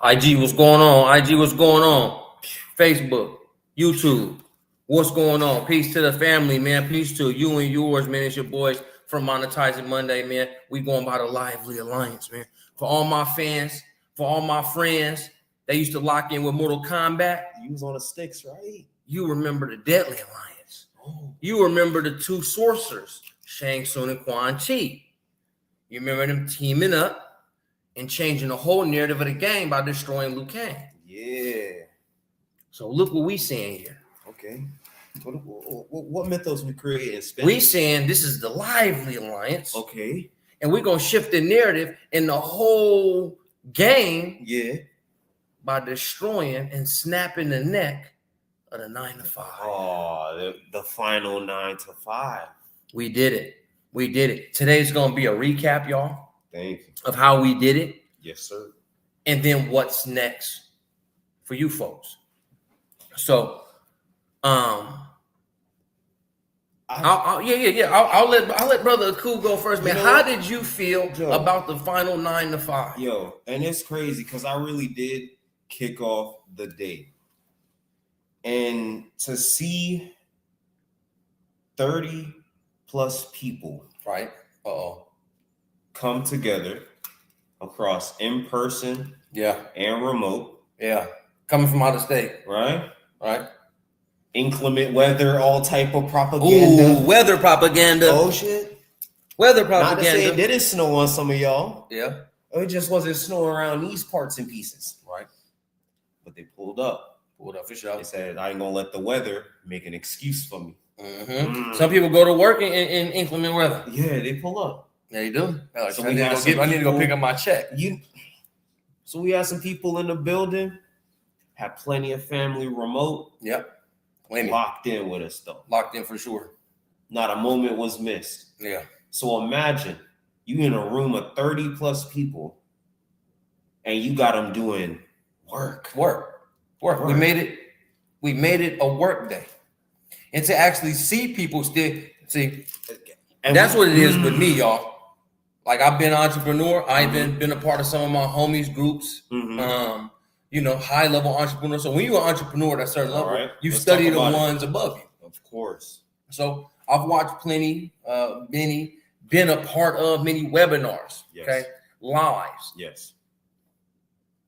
IG, what's going on? IG, what's going on? Facebook, YouTube, what's going on? Peace to the family, man. Peace to you and yours, man. It's your boys from Monetize It Monday, man. We going by the Lively Alliance, man. For all my fans, for all my friends, they used to lock in with Mortal Kombat. You was on the sticks, right? You remember the Deadly Alliance. Oh. You remember the two sorcerers, Shang Tsung and Quan Chi. You remember them teaming up and changing the whole narrative of the game by destroying Liu Kang. Yeah. So look what we saying here. Okay. What mythos we creating? We saying this is the Lively Alliance. Okay. And we're going to shift the narrative in the whole game. Yeah. By destroying and snapping the neck of the 9 to 5. Oh, the final 9 to 5. We did it. We did it. Today's going to be a recap, y'all. Thank you. Of how we did it. Yes, sir. And then what's next for you folks. So, I'll let Brother Aku go first, man. How did you feel about the final 9 to 5? Yo, and it's crazy because I really did kick off the day. And to see 30 plus people, right? come together across in-person, and remote, coming from out of state, right? Inclement weather, all type of propaganda. Ooh, weather propaganda. Oh shit, weather propaganda. Not to say it didn't snow on some of y'all. Yeah, it just wasn't snowing around these parts and pieces, right? But they pulled up for sure. They said, "I ain't gonna let the weather make an excuse for me." Some people go to work in inclement weather. Yeah, they pull up. Yeah, you do. So I need to go pick up my check. So we had some people in the building, had plenty of family remote. Yep. Plenty. Locked in with us though. Locked in for sure. Not a moment was missed. Yeah. So imagine you in a room of 30 plus people and you got them doing work. We made it a work day. And to actually see people and that's what it is with me, y'all. Like, I've been an entrepreneur. I've been a part of some of my homies groups, high level entrepreneur. So when you're an entrepreneur at a certain level, you study the ones above you. Of course. So I've watched been a part of many webinars, lives. Yes.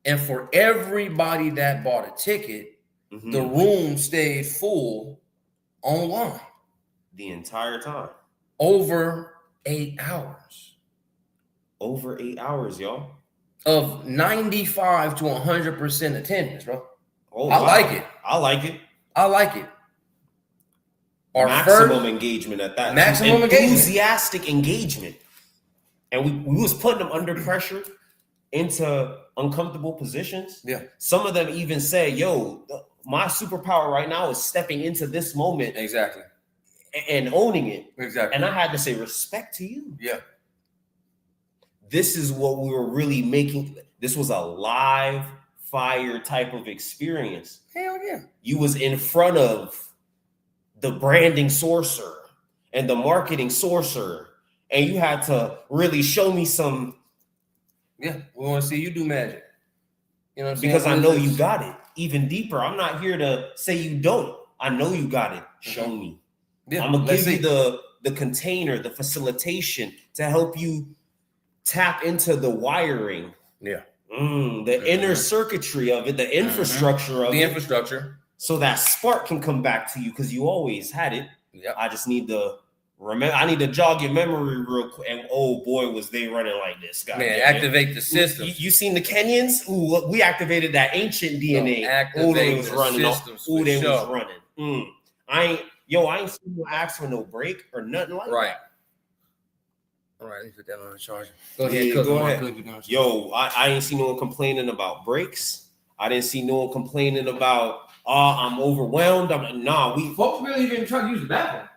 And for everybody that bought a ticket, the room stayed full online. The entire time. Over 8 hours. Over 8 hours, y'all. Of 95 to 100% attendance, bro. Oh, I like it. I like it. Our maximum engagement at that. Maximum enthusiastic engagement. And we was putting them under pressure into uncomfortable positions. Yeah. Some of them even say, yo, my superpower right now is stepping into this moment. Exactly. And owning it. Exactly. And I had to say, respect to you. Yeah. This is what we were really making. This was a live fire type of experience. Hell yeah. You was in front of the branding sorcerer and the marketing sorcerer. And you had to really show me some. Yeah, we want to see you do magic. You know what I'm saying? Because I know you got it. Even deeper. I'm not here to say you don't. I know you got it. Show me. Yeah, I'm going to give you the container, the facilitation to help you tap into the wiring. Yeah. The inner circuitry of it, the infrastructure of it. The infrastructure. So that spark can come back to you because you always had it. Yeah. I just need to remember. I need to jog your memory real quick. And oh boy, was they running like this, guy. Man, activate the system. You seen the Kenyans? Ooh, we activated that ancient DNA. They was running. They was running. I ain't seen no ask for no break or nothing like that. All right, let me put that on the charger. Go ahead. Yo, I ain't seen no one complaining about breaks. I didn't see no one complaining about, I'm overwhelmed. Folks really didn't try to use the bathroom.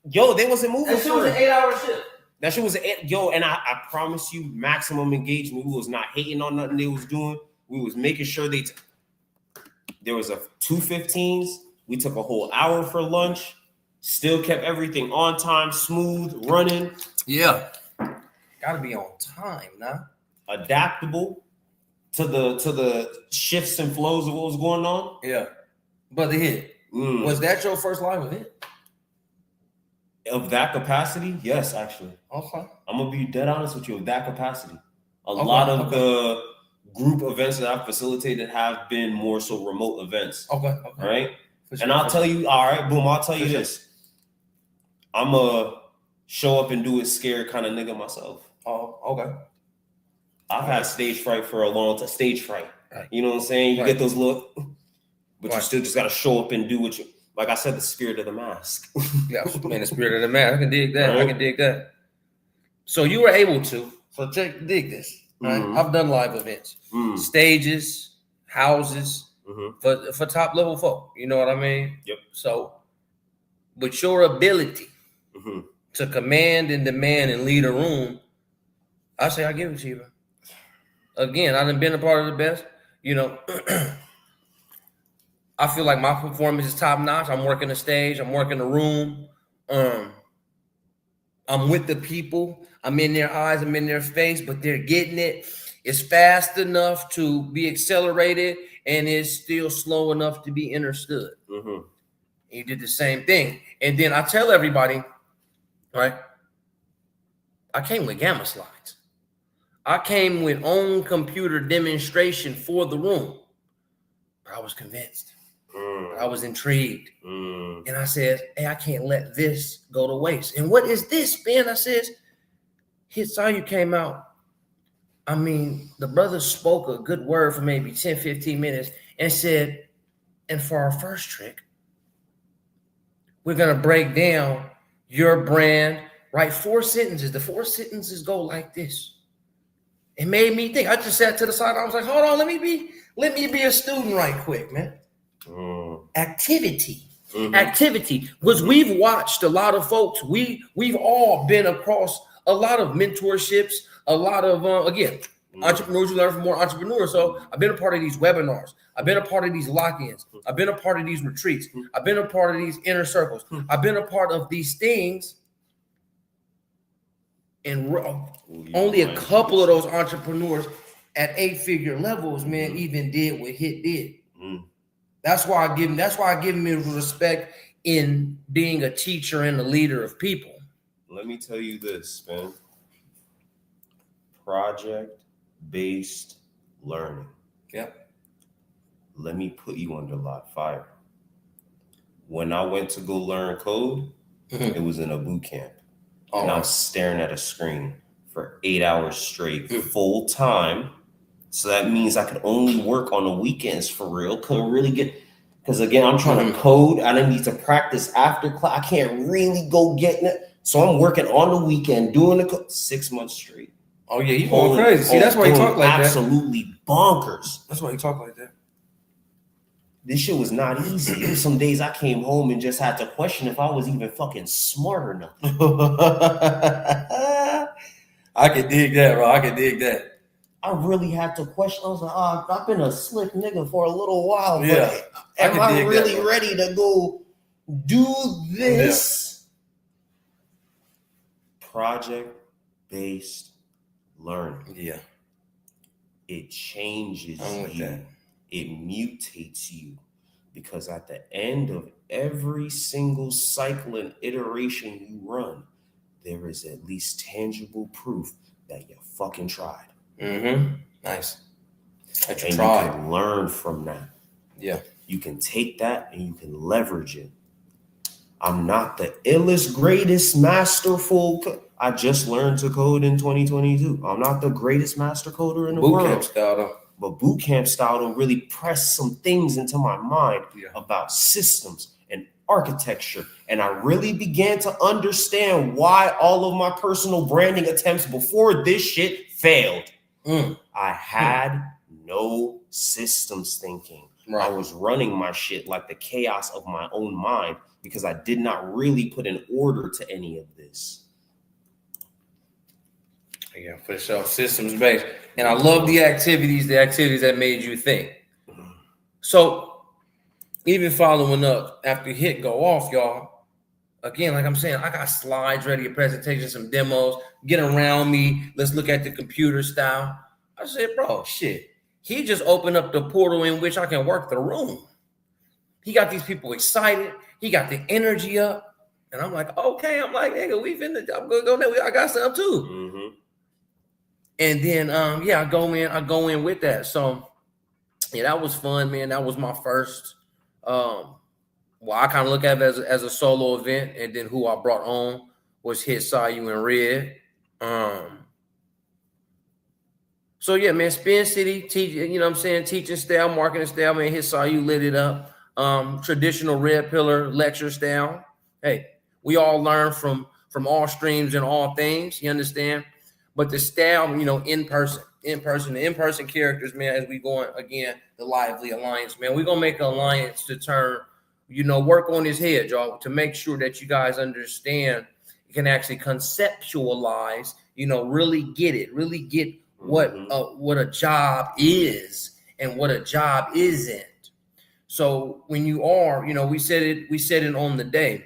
Yo, they wasn't moving. That shit was an 8-hour shift. That shit was and I promise you, maximum engagement. We was not hating on nothing they was doing. We was making sure there was a 2:15s. We took a whole hour for lunch. Still kept everything on time, smooth, running. Yeah. Gotta be on time now. Adaptable to the shifts and flows of what was going on. Yeah. But the hit. Was that your first live event? Of that capacity? Yes, actually. Okay. I'm gonna be dead honest with you. Of that capacity. A lot of the group events that I've facilitated have been more so remote events. Okay. Right? And I'll tell you, all right, boom, I'll tell you this. I'm a show up and do it scared kind of nigga myself. Oh, okay. I've had stage fright for a long time. Stage fright. Right. You know what I'm saying? You get those little, but you Right. still just got to show up and do what you, like I said, the spirit of the mask. Yeah, man, the spirit of the man. I can dig that. Right. I can dig that. So you were able to. So dig this. Right? I've done live events, stages, houses for top level folk. You know what I mean? Yep. So, with your ability to command and demand and lead a room, I say I give it to you. Man. Again, I done been a part of the best. You know, I feel like my performance is top notch. I'm working the stage. I'm working the room. I'm with the people. I'm in their eyes. I'm in their face, but they're getting it. It's fast enough to be accelerated, and it's still slow enough to be understood. You did the same thing. And then I tell everybody, right, I came with gamma slides. I came with own computer demonstration for the room. But I was convinced. I was intrigued. And I said, hey, I can't let this go to waste. And what is this, Ben? I said, Hit Saw You came out. I mean, the brother spoke a good word for maybe 10, 15 minutes and said, and for our first trick, we're going to break down your brand, write 4 sentences. The 4 sentences go like this. It made me think. I just sat to the side. I was like, hold on, let me be a student right quick, man. Activity. Activity. Because we've watched a lot of folks. We've all been across a lot of mentorships, a lot of, entrepreneurs. You learn from more entrepreneurs. So I've been a part of these webinars. I've been a part of these lock-ins. I've been a part of these retreats. I've been a part of these inner circles. I've been a part of these things. And only a couple of those entrepreneurs at 8-figure levels, man, even did what Hit did. That's why I give him respect in being a teacher and a leader of people. Let me tell you this, man. Project-based learning. Yep. Let me put you under live fire. When I went to go learn code, it was in a boot camp. And I was staring at a screen for 8 hours straight, full time. So that means I could only work on the weekends for real. Couldn't really because again, I'm trying to code. I didn't need to practice after class. I can't really go getting it. So I'm working on the weekend, doing the code 6 months straight. Oh yeah, you going crazy. See, that's why you talk like that. Absolutely bonkers. That's why you talk like that. This shit was not easy. Some days I came home and just had to question if I was even fucking smart enough. I can dig that, bro. I can dig that. I really had to question. I was like, I've been a slick nigga for a little while, but Yeah, am I really ready to go do this? Yeah. Project-based learning. Yeah. It changes you. It mutates you, because at the end of every single cycle and iteration you run, there is at least tangible proof that you fucking tried. Nice. And you can learn from that. Yeah. You can take that and you can leverage it. I'm not the illest, greatest, masterful. I just learned to code in 2022. I'm not the greatest master coder in the world. Bootcamp style, though. But bootcamp style will really press some things into my mind about systems and architecture. And I really began to understand why all of my personal branding attempts before this shit failed. I had no systems thinking. Right. I was running my shit like the chaos of my own mind because I did not really put an order to any of this. Yeah, for sure. Systems based. And I love the activities that made you think. So even following up after Hit go off, y'all, again, like I'm saying, I got slides ready, a presentation, some demos, get around me. Let's look at the computer style. I said, bro, shit. He just opened up the portal in which I can work the room. He got these people excited. He got the energy up. And I'm like, okay. I'm like, nigga, I'm gonna go there. I got something too. Mm-hmm. And then I go in with that. So yeah, that was fun, man. That was my first I kind of look at it as a solo event, and then who I brought on was Hit Saw You in Red. So yeah, man, Spin City, teaching style, marketing style, man. Hit Saw You lit it up. Traditional red pillar lecture style. Hey, we all learn from all streams and all things, you understand? But the style, in person characters, man, as we going again, the Lively Alliance, man, we're gonna make an alliance to turn, work on his head, y'all, to make sure that you guys understand, you can actually conceptualize, really get it, really get what a job is and what a job isn't. So when you are, we said it on the day,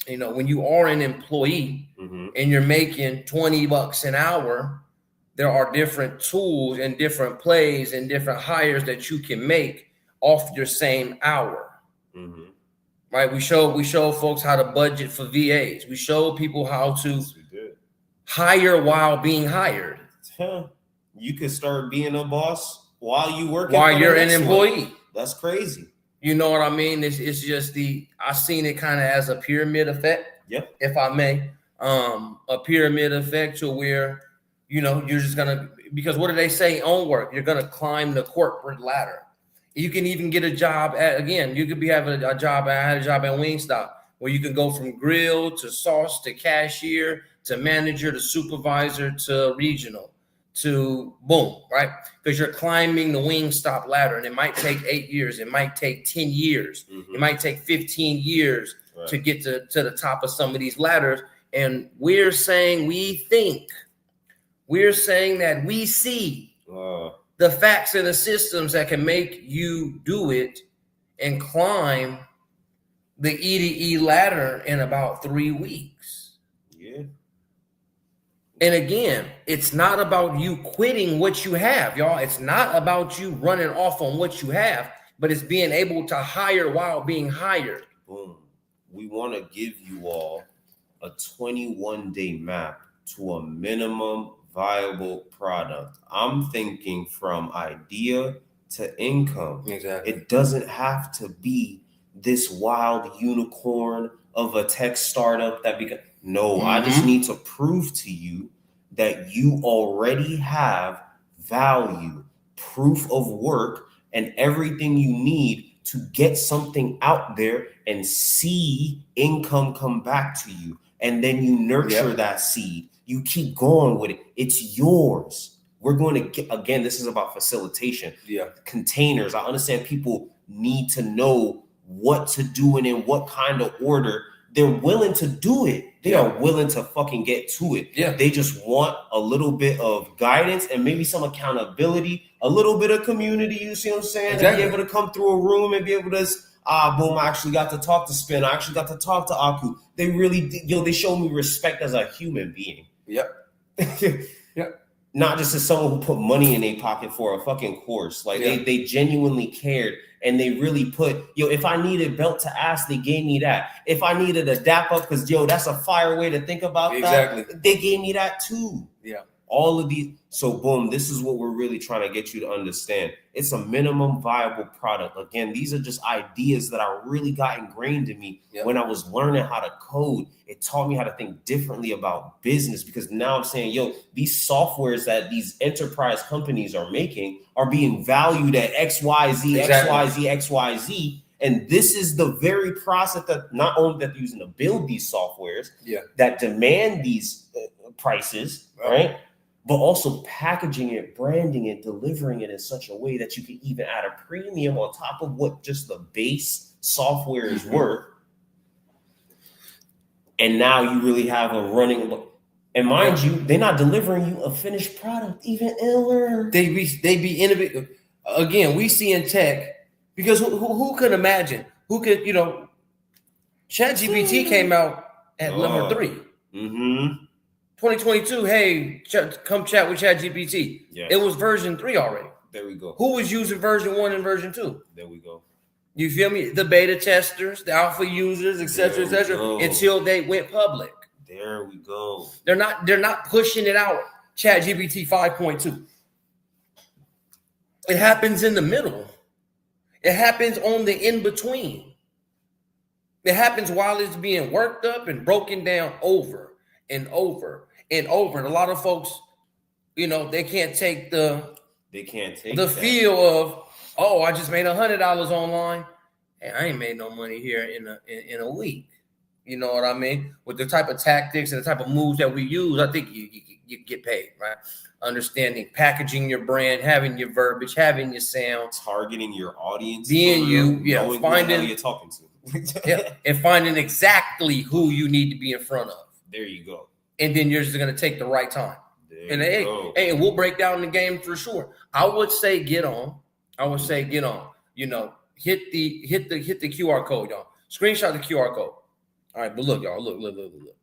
when you are an employee and you're making $20 an hour, there are different tools and different plays and different hires that you can make off your same hour. Right? We show folks how to budget for VAs. We show people how to hire while being hired. You could start being a boss while you work. While you're an employee. That's crazy. You know what I mean? It's just I seen it kind of as a pyramid effect. Yep. If I may, a pyramid effect to where, you're just because what do they say on work? You're gonna climb the corporate ladder. You can even get a job you could be having a job. I had a job at Wingstop where you can go from grill to sauce to cashier to manager to supervisor to regional to boom, right? Because you're climbing the Wingstop ladder, and it might take 8 years. It might take 10 years. It might take 15 years to get to the top of some of these ladders. And we're saying we think. We're saying that we see the facts and the systems that can make you do it and climb the E to E ladder in about 3 weeks. Yeah. And again, it's not about you quitting what you have, y'all. It's not about you running off on what you have, but it's being able to hire while being hired. Boom. We want to give you all a 21-day map to a minimum viable product. I'm thinking from idea to income. Exactly. It doesn't have to be this wild unicorn of a tech startup that I just need to prove to you that you already have value, proof of work, and everything you need to get something out there and see income come back to you. And then you nurture that seed. You keep going with it. It's yours. We're going to get, again, this is about facilitation. Yeah. Containers. I understand people need to know what to do and in what kind of order. They're willing to do it. They are willing to fucking get to it. Yeah. They just want a little bit of guidance and maybe some accountability, a little bit of community, you see what I'm saying? Exactly. And be able to come through a room and be able to, boom, I actually got to talk to Spin. I actually got to talk to Aku. They really, they showed me respect as a human being. Yep. Yep. Not just as someone who put money in their pocket for a fucking course. Like they genuinely cared. And they really put, if I needed belt to ass, they gave me that. If I needed a dap up, because that's a fire way to think about that. They gave me that too. Yeah. All of these. So boom, this is what we're really trying to get you to understand. It's a minimum viable product. Again, these are just ideas that I really got ingrained in me when I was learning how to code. It taught me how to think differently about business, because now I'm saying, these softwares that these enterprise companies are making are being valued at XYZ, XYZ, XYZ. And this is the very process that not only that they're using to build these softwares that demand these prices, right? But also packaging it, branding it, delivering it in such a way that you can even add a premium on top of what just the base software is worth. And now you really have a running, and mind you, they're not delivering you a finished product, even iller. They be innovative. Again, we see in tech, because who could imagine? Who could, ChatGPT came out at number 3. 2022, hey, come chat with ChatGPT. It was version 3 already. There we go. Who was using version 1 and version 2? There we go. You feel me? The beta testers, the alpha users, etc., until they went public. There we go. They're not pushing it out. ChatGPT 5.2. It happens in the middle. It happens on the in between. It happens while it's being worked up and broken down over and over and over. And a lot of folks, you know, they can't take the feel of, oh, I just made $100 online and I ain't made no money here in a week. You know what I mean? With the type of tactics and the type of moves that we use, I think you get paid, right? Understanding, packaging your brand, having your verbiage, having your sound, targeting your audience, being you, finding who you're talking to, and finding exactly who you need to be in front of. There you go. And then you're just gonna take the right time. And we'll break down the game for sure. I would say get on. You know, hit the QR code, y'all. Screenshot the QR code. All right, but look, y'all, look.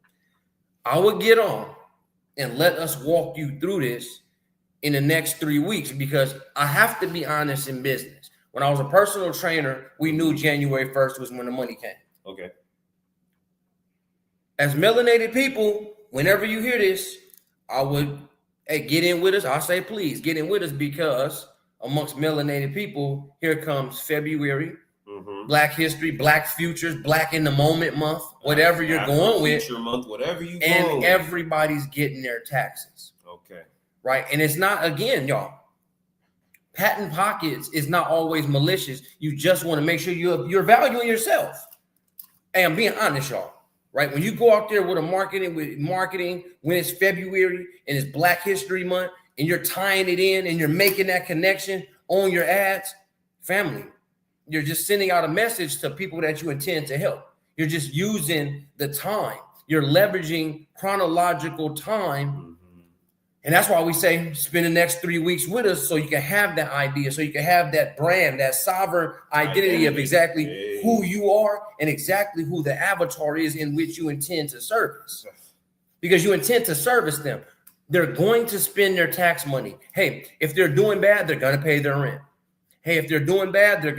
I would get on and let us walk you through this in the next 3 weeks, because I have to be honest in business. When I was a personal trainer, we knew January 1st was when the money came. Okay. As melanated people, whenever you hear this, I would, hey, get in with us. I say, please get in with us, because amongst melanated people, here comes February, Black History, Black Futures, Black in the Moment month, whatever you're going with. Future month, whatever you and everybody's getting their taxes. Okay. Right. And it's not, again, y'all, patent pockets is not always malicious. You just want to make sure you're valuing yourself. Hey, I'm being honest, y'all. Right? When you go out there with marketing, when it's February and it's Black History Month, and you're tying it in and you're making that connection on your ads, family, you're just sending out a message to people that you intend to help. You're just using the time. You're leveraging chronological time. And that's why we say spend the next 3 weeks with us, so you can have that idea, so you can have that brand, that sovereign identity of exactly who you are and exactly who the avatar is in which you intend to service. Because you intend to service them. They're going to spend their tax money. Hey, if they're doing bad, they're going to pay their rent. Hey, if they're doing bad, they're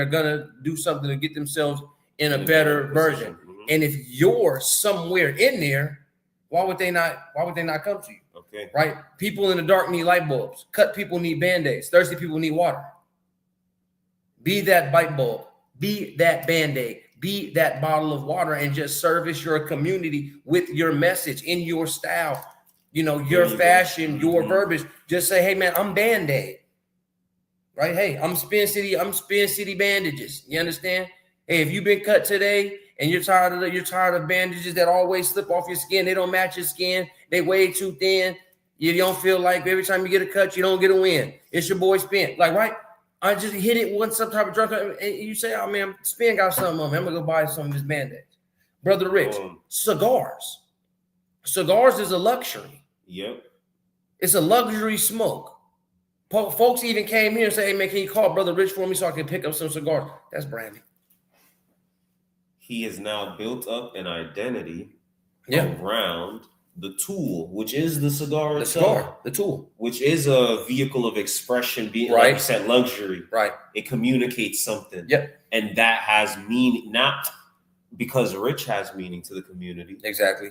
gonna do something to get themselves in a better version. And if you're somewhere in there, why would they not come to you? Okay. Right? People in the dark need light bulbs. Cut people need Band-Aids. Thirsty people need water. Be that light bulb. Be that Band-Aid. Be that bottle of water, and just service your community with your message, in your style, you know, your fashion, your verbiage. Just say, hey man, I'm Band-Aid. Right? Hey, I'm Spin City bandages. You understand? Hey, if you've been cut today and you're tired of bandages that always slip off your skin, they don't match your skin, they way too thin. You don't feel like every time you get a cut, you don't get a win. It's your boy Spin. Like, right? I just hit it with some type of drug, and you say, oh man, Spin got something on me. I'm gonna go buy some of his band-aids. Brother Rich, cigars. Cigars is a luxury. Yep. It's a luxury smoke. Folks even came here and said, hey man, can you call Brother Rich for me so I can pick up some cigars? That's branding. He has now built up an identity around the tool, which is the cigar itself. The tool. Which is a vehicle of expression, being right. Like you said, luxury. Right. It communicates something. Yep. And that has meaning, not because Rich has meaning to the community. Exactly.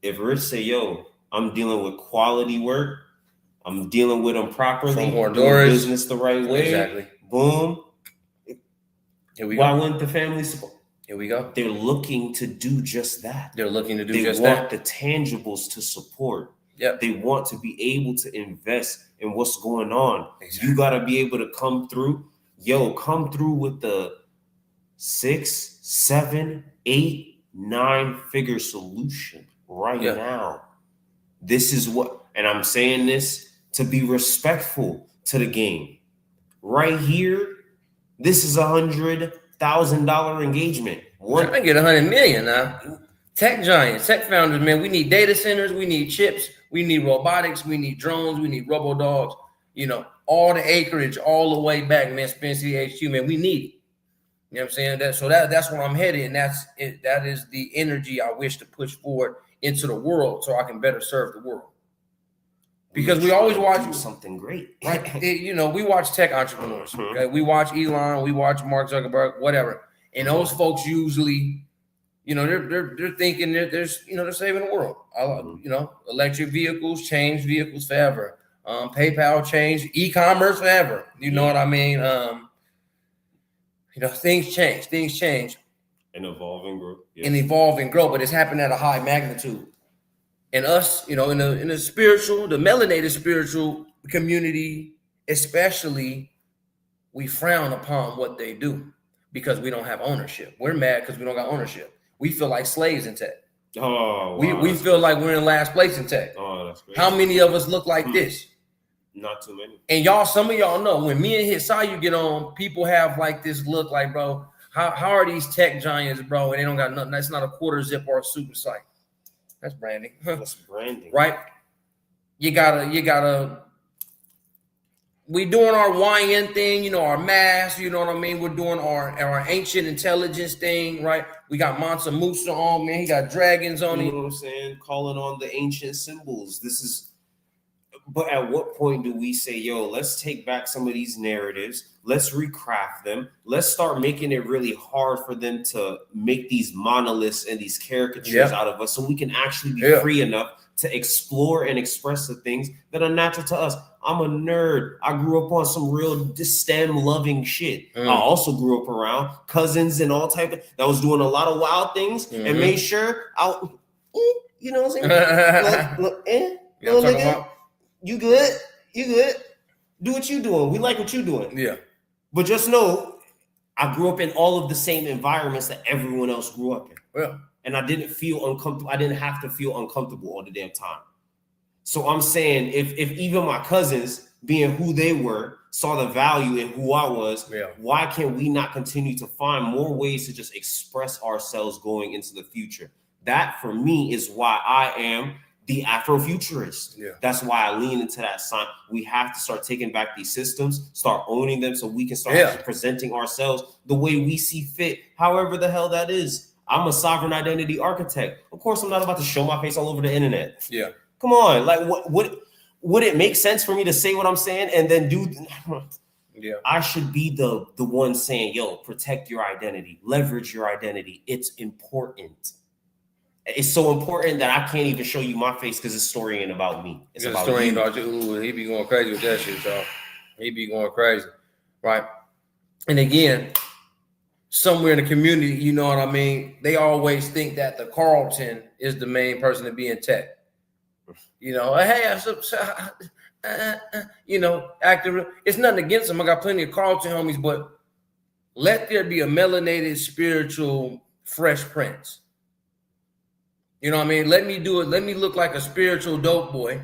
If Rich say, yo, I'm dealing with quality work, I'm dealing with them properly, doing business the right way. Exactly. Boom. Here we go. Why wouldn't the family support? Here we go. They're looking to do just that. They want the tangibles to support. Yep. They want to be able to invest in what's going on. Exactly. You got to be able to come through. Come through with the 6, 7, 8, 9 figure solution right now. This is what, and I'm saying this to be respectful to the game. Right here, this is $100,000 engagement. I can get 100 million now. Tech giants, tech founders, man. We need data centers. We need chips. We need robotics. We need drones. We need robo dogs. You know, all the acreage, all the way back, man. Spin City HQ, man. We need it. You know what I'm saying? That's where I'm headed, and that's it. That is the energy I wish to push forward into the world, so I can better serve the world. Because we always watch something great, right? We watch tech entrepreneurs. Okay, we watch Elon, we watch Mark Zuckerberg, whatever, and those folks usually, they're thinking they're saving the world. Electric vehicles change vehicles forever. PayPal changed e-commerce forever. You know what I mean? Things change, and evolve and grow. But it's happened at a high magnitude. And us, in the spiritual, the melanated spiritual community, especially, we frown upon what they do because we don't have ownership. We're mad because we don't got ownership. We feel like slaves in tech. Oh, wow, we feel like we're in last place in tech. Oh, that's great. How many of us look like this? Not too many. And some of y'all know when me and Hisayu get on, people have like this look like, bro, how are these tech giants, bro? And they don't got nothing. That's not a quarter zip or a super site. That's branding. That's branding. Right? You gotta we doing our YN thing, our mass, you know what I mean? We're doing our ancient intelligence thing, right? We got Mansa Musa on, man. He got dragons on it. You him. know what I'm saying? Calling on the ancient symbols. But at what point do we say, let's take back some of these narratives. Let's recraft them. Let's start making it really hard for them to make these monoliths and these caricatures out of us so we can actually be free enough to explore and express the things that are natural to us. I'm a nerd. I grew up on some real STEM loving shit. I also grew up around cousins and all type of that was doing a lot of wild things and made sure you know what I'm saying? Look, You good. Do what you doing. We like what you doing. Yeah. But just know, I grew up in all of the same environments that everyone else grew up in. Yeah. And I didn't feel uncomfortable. I didn't have to feel uncomfortable all the damn time. So I'm saying if even my cousins, being who they were, saw the value in who I was, why can't we not continue to find more ways to just express ourselves going into the future? That, for me, is why I am the Afrofuturist. Yeah. That's why I lean into that sign. We have to start taking back these systems, start owning them so we can start actually presenting ourselves the way we see fit, however the hell that is. I'm a sovereign identity architect. Of course, I'm not about to show my face all over the internet. Yeah. Come on. Like, what would it make sense for me to say what I'm saying and then do? Yeah. I should be the one saying, protect your identity, leverage your identity. It's important. It's so important that I can't even show you my face because the story ain't about me. It's about story you. Ain't about you. Ooh, he be going crazy with that shit, y'all. He be going crazy, right? And again, somewhere in the community, you know what I mean? They always think that the Carlton is the main person to be in tech. Hey, active. It's nothing against them. I got plenty of Carlton homies, but let there be a melanated, spiritual, fresh prince. You know what I mean? Let me do it. Let me look like a spiritual dope boy.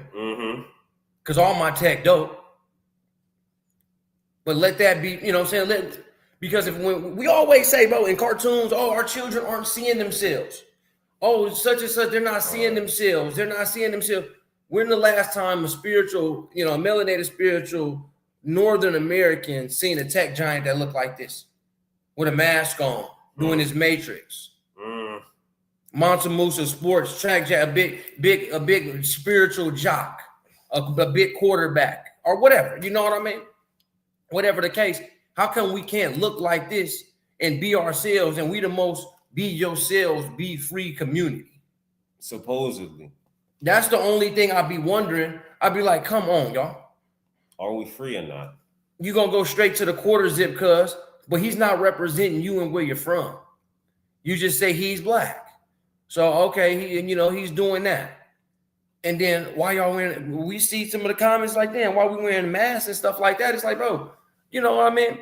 Because all my tech dope. But let that be, you know what I'm saying? Because when we always say, bro, in cartoons, our children aren't seeing themselves. Such and such, they're not seeing themselves. They're not seeing themselves. When the last time a spiritual, a melanated spiritual Northern American seen a tech giant that looked like this? With a mask on, doing his matrix. Mansa Musa sports track, a big spiritual jock, a big quarterback, or whatever. You know what I mean? Whatever the case, how come we can't look like this and be ourselves and we the most be yourselves, be free community? Supposedly. That's the only thing I'd be wondering. I'd be like, come on, y'all. Are we free or not? You're going to go straight to the quarter zip, but he's not representing you and where you're from. You just say he's black. So, okay, he's doing that. And then why y'all wearing, we see some of the comments like, damn, why we wearing masks and stuff like that? It's like, bro, you know what I mean?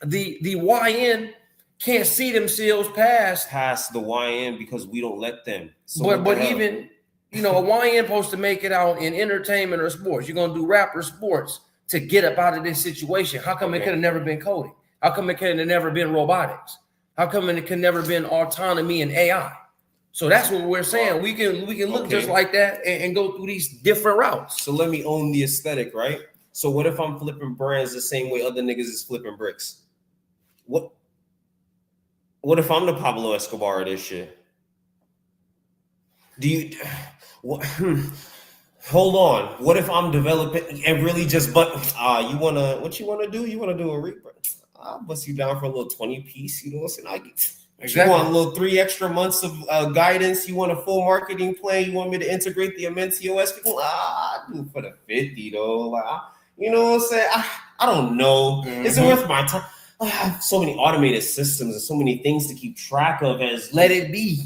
The YN can't see themselves past the YN because we don't let them. So but even, a YN supposed to make it out in entertainment or sports. You're going to do rap or sports to get up out of this situation. How come it could have never been coding? How come it could have never been robotics? How come it could never been autonomy and AI? So that's what we're saying. We can look just like that and go through these different routes. So let me own the aesthetic, right? So what if I'm flipping brands the same way other niggas is flipping bricks? What if I'm the Pablo Escobar of this shit? Hold on. What if I'm developing and really just what you wanna do? You wanna do a rebrand? I'll bust you down for a little 20 piece. You know what I'm saying? Exactly. You want a little 3 extra months of guidance? You want a full marketing plan? You want me to integrate the immense OS people? I do for the 50 though. Like, you know what I'm saying? I don't know. Is it worth my time? I have so many automated systems and so many things to keep track of. As let it be.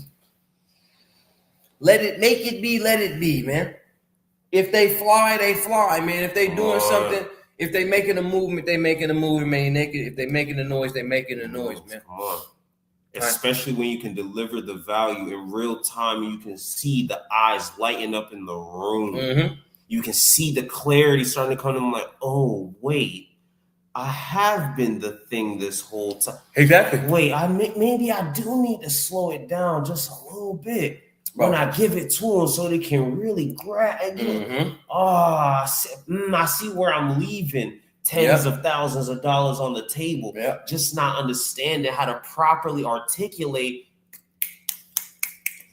Let it make it be. Let it be, man. If they fly, they fly, man. If they doing something, if they making a movement, they making a movement, man. If they making a noise, they making a noise, man. Come on. Especially when you can deliver the value in real time, you can see the eyes lighting up in the room. You can see the clarity starting to come. I'm like, oh wait, I have been the thing this whole time. Exactly. Wait, maybe I do need to slow it down just a little bit. When I give it to them so they can really grab. I see where I'm leaving tens of thousands of dollars on the table. Just not understanding how to properly articulate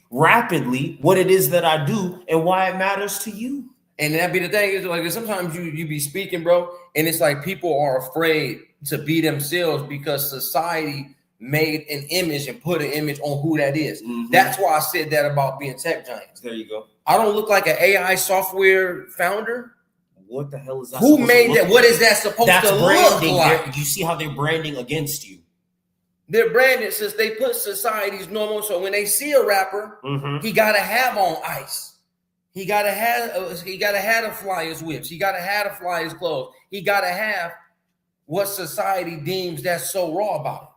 rapidly what it is that I do and why it matters to you. And that be the thing is like sometimes you be speaking, bro, and it's like people are afraid to be themselves because society made an image and put an image on who that is. That's why I said that about being tech giants. There you go. I don't look like an AI software founder. What the hell is that? Who made that? What is that supposed to look like? You see how they're branding against you. They're branded since they put society's normal. So when they see a rapper, he gotta have on ice. He gotta have to fly his whips. He gotta have to fly his clothes. He gotta have what society deems that's so raw about it.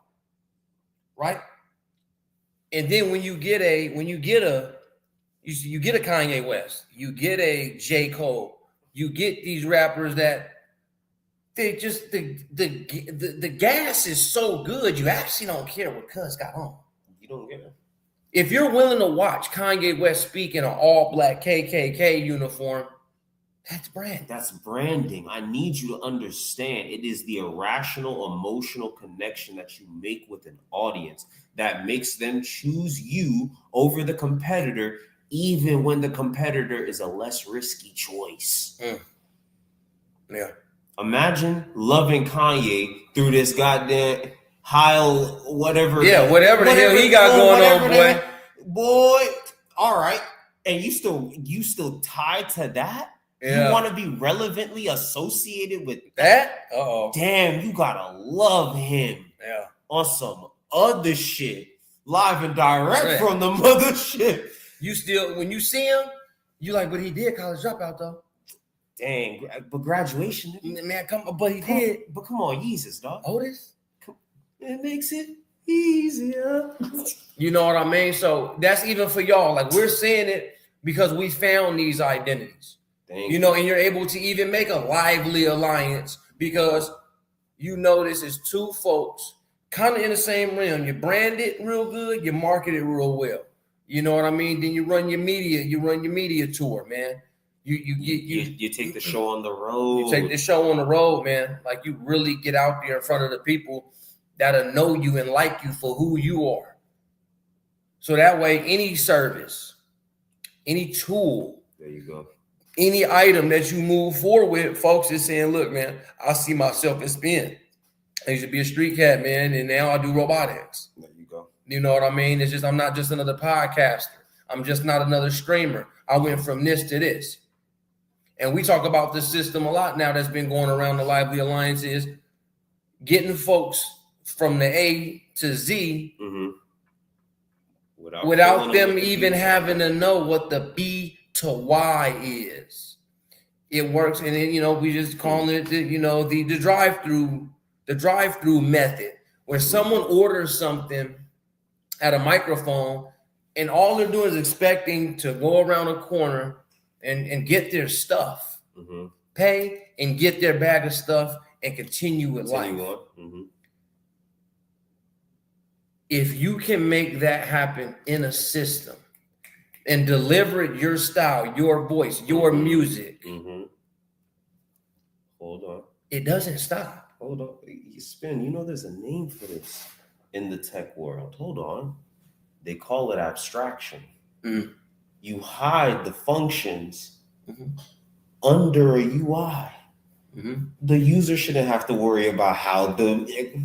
Right, and then when you get a Kanye West, you get a J. Cole, you get these rappers that they just the gas is so good you actually don't care what Cuz got on. You don't get it. If you're willing to watch Kanye West speak in an all-black KKK uniform, that's brand. That's branding. I need you to understand it is the irrational, emotional connection that you make with an audience that makes them choose you over the competitor, even when the competitor is a less risky choice. Yeah. Imagine loving Kanye through this goddamn whatever. Yeah, whatever the hell he got going on, boy. Boy, all right. And you still tied to that? Yeah. You want to be relevantly associated with that? Damn, you gotta love him. Yeah. On some other shit. Live and direct from the mothership. You still, when you see him, you like, but he did college dropout though. Dang, but graduation. Man, come on, but he did. But come on, Yeezus, dog. Otis? It makes it easier. You know what I mean? So that's even for y'all. Like we're saying it because we found these identities. You know, and you're able to even make a lively alliance because you notice it's two folks kind of in the same realm. You brand it real good, you market it real well. You know what I mean? Then you run your media tour, man. You take the show on the road. You take the show on the road, man. Like you really get out there in front of the people that'll know you and like you for who you are. So that way, any service, any tool, there you go. Any item that you move forward with, folks is saying, look, man, I see myself in spin. I used to be a street cat, man, and now I do robotics. There you go. You know what I mean? It's just I'm not just another podcaster. I'm just not another streamer. I went from this to this. And we talk about this system a lot now that's been going around the Lively Alliance is getting folks from the A to Z without them even having to know what the B to Y is. It works, and then we just call it the drive-through method, where someone orders something at a microphone, and all they're doing is expecting to go around a corner and get their stuff, pay and get their bag of stuff, and continue with life. If you can make that happen in a system and deliver it your style, your voice, your music. Hold on. It doesn't stop. Hold on. You spin. There's a name for this in the tech world. Hold on. They call it abstraction. You hide the functions under a UI. The user shouldn't have to worry about how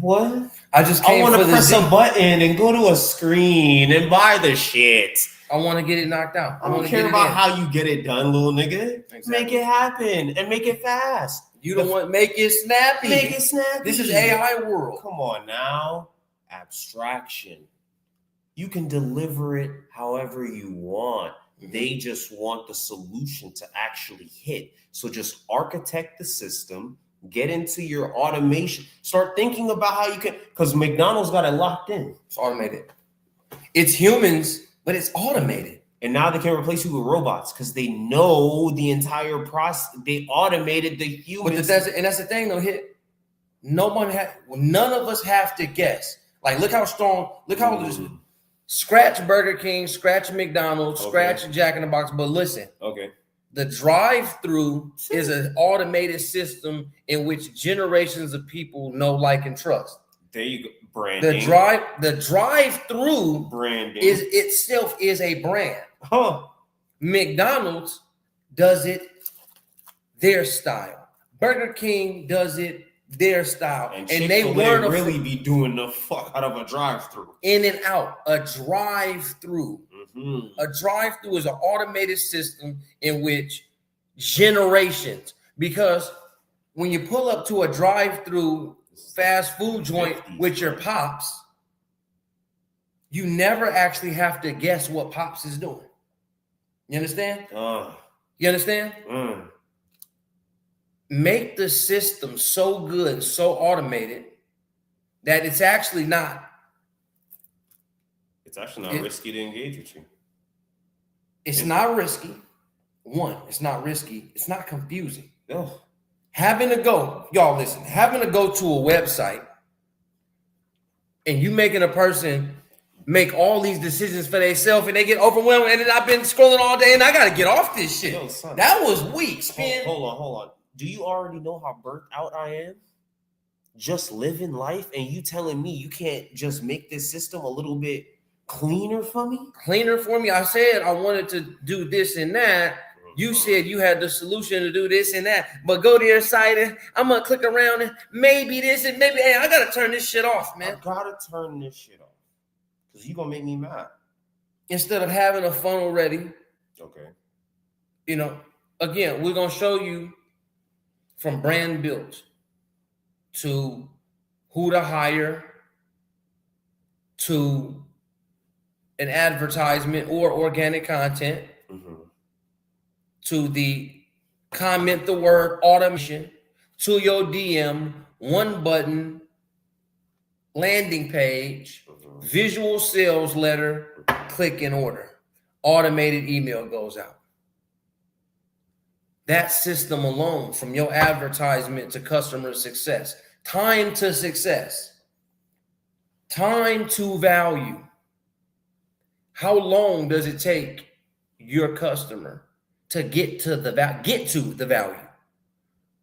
what. I just I want to press a button and go to a screen and buy the shit. I want to get it knocked out. I don't care about how you get it done, little nigga. Exactly. Make it happen and make it fast. You don't want make it snappy. Make it snappy. This is AI world. Come on now. Abstraction. You can deliver it however you want. They just want the solution to actually hit. So just architect the system, get into your automation, start thinking about how you can, because McDonald's got it locked in. It's automated. It's humans, but it's automated. And now they can replace you with robots because they know the entire process. They automated the humans. But that's the thing though, none of us have to guess. Like, look how strong, scratch Burger King, scratch McDonald's, scratch Jack in the Box. But listen, the drive-through is an automated system in which generations of people know, like, and trust. There you go. Branding. The drive-through branding is itself is a brand. McDonald's does it their style. Burger King does it their style, and they weren't really be doing the fuck out of a drive-through. In and out, a drive-through. A drive-through is an automated system in which generations, because when you pull up to a drive-through fast food joint with your pops, you never actually have to guess what Pops is doing. You understand? You understand? Make the system so good and so automated that it's actually not risky to engage with you. It's not risky. One, it's not risky. It's not confusing. Ugh. Having to go to a website and you making a person make all these decisions for themselves and they get overwhelmed, and then I've been scrolling all day and I got to get off this shit. Yo, son, that was weak, spin. Hold on. Do you already know how burnt out I am? Just living life, and you telling me you can't just make this system a little bit cleaner for me? Cleaner for me? I said I wanted to do this and that. You said you had the solution to do this and that, but go to your site and I'm gonna click around and maybe this and maybe, hey, I gotta turn this shit off, man. I gotta turn this shit off because you're gonna make me mad. Instead of having a funnel ready, again, we're gonna show you from brand built to who to hire to an advertisement or organic content. To the comment the word automation, to your DM, one button, landing page, visual sales letter, click and order. Automated email goes out. That system alone, from your advertisement to customer success, time to success, time to value. How long does it take your customer to get to the value?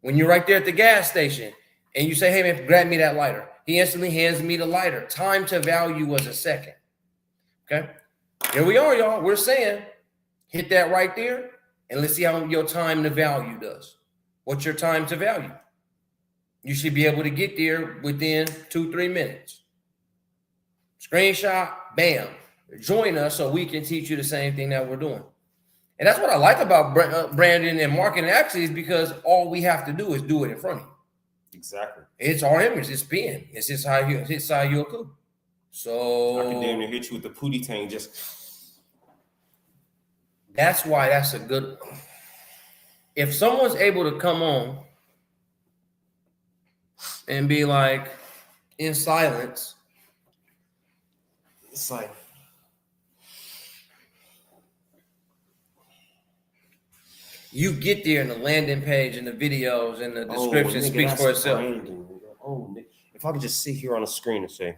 When you're right there at the gas station and you say, hey man, grab me that lighter. He instantly hands me the lighter. Time to value was a second. Okay. Here we are, y'all. We're saying hit that right there and let's see how your time to value does. What's your time to value? You should be able to get there within 2-3 minutes. Screenshot, bam. Join us so we can teach you the same thing that we're doing. And that's what I like about branding and marketing actually, is because all we have to do is do it in front of you. Exactly. It's our image. It's spin. It's just how you cool. So I can damn near hit you with the pootie tang. Just that's why that's a good. If someone's able to come on and be like in silence, it's like. You get there and the landing page and the videos and the description speaks for itself. If I could just sit here on a screen and say,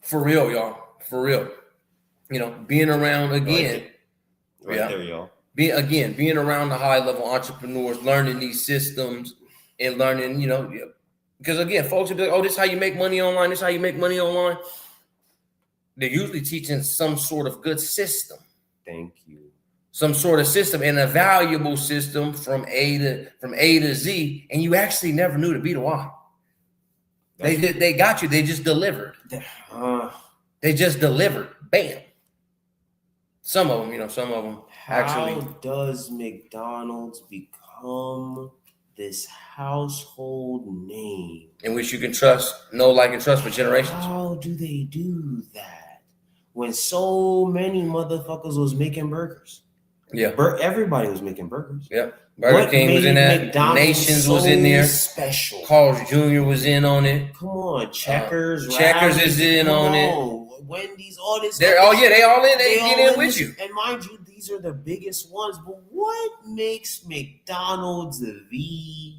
for real, y'all, for real. Being around again. There, y'all. Being around the high level entrepreneurs, learning these systems and learning, Because again, folks will be like, oh, this is how you make money online. This is how you make money online. They're usually teaching some sort of good system. Thank you. Some sort of system and a valuable system from A to Z, and you actually never knew the B to Y. They got you. They just delivered. They just delivered. Bam. Some of them, some of them actually. How does McDonald's become this household name in which you can trust, know, like, and trust for generations? How do they do that when so many motherfuckers was making burgers? Yeah, everybody was making burgers. Yeah, Burger King was in that. McDonald's Nations was in there. Special. Carl's Jr. was in on it. Come on, Checkers. Checkers is in on it. Wendy's, all this. They all in. They get in with you. And mind you, these are the biggest ones. But what makes McDonald's the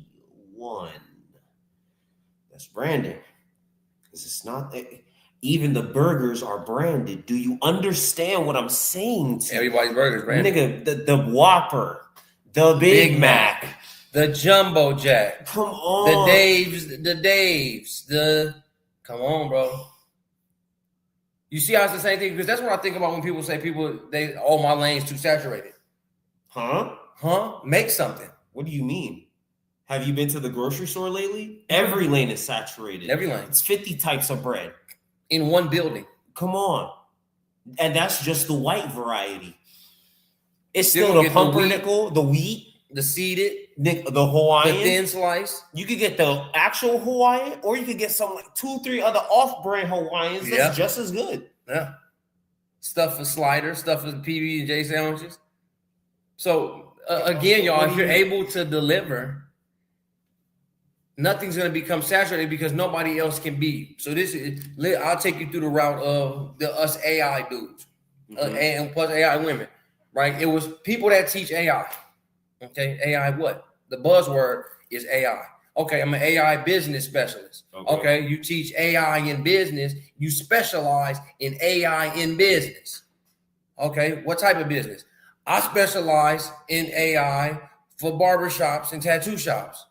one? That's branding. Because it's not. Even the burgers are branded. Do you understand what I'm saying? Everybody's burgers branded. Nigga, the Whopper, the Big Mac, the Jumbo Jack. Come on. The Daves. Come on, bro. You see how it's the same thing? Because that's what I think about when people say my lane's too saturated. Huh? Make something. What do you mean? Have you been to the grocery store lately? Every lane is saturated. Every lane. It's 50 types of bread. In one building. Come on. And that's just the white variety. It's still the pumpernickel, the wheat, the seeded, the Hawaiian, the thin slice. You could get the actual Hawaiian, or you could get some like 2-3 other off-brand Hawaiians that's just as good. Yeah. Stuff for sliders, stuff for PB and J sandwiches. So again, y'all, if you're able to deliver, nothing's going to become saturated because nobody else can be. So I'll take you through the route of us AI dudes and plus AI women, right? It was people that teach AI. Okay, AI what? The buzzword is AI. Okay, I'm an AI business specialist. Okay, you teach AI in business. You specialize in AI in business. Okay, what type of business? I specialize in AI for barbershops and tattoo shops.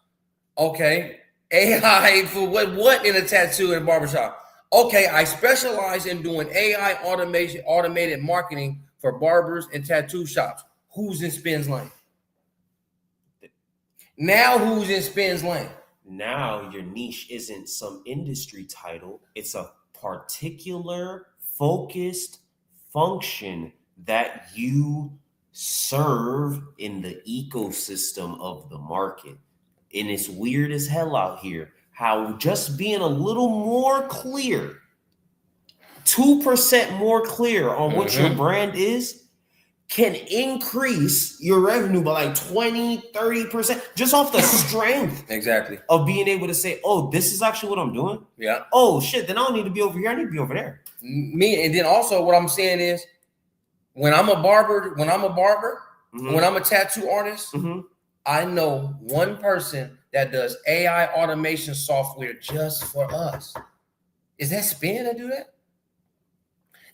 Okay, AI for what in a tattoo and barbershop? Okay, I specialize in doing AI automated marketing for barbers and tattoo shops. Who's in Spin's lane? Now who's in Spin's lane? Now your niche isn't some industry title. It's a particular focused function that you serve in the ecosystem of the market. And it's weird as hell out here how just being a little more clear, 2% more clear on what your brand is, can increase your revenue by like 20-30% just off the strength of being able to say, oh, this is actually what I'm doing. Yeah. Oh shit, then I don't need to be over here. I need to be over there. And then also what I'm saying is when I'm a barber, when I'm a tattoo artist, I know one person that does AI automation software just for us. Is that Spin that do that?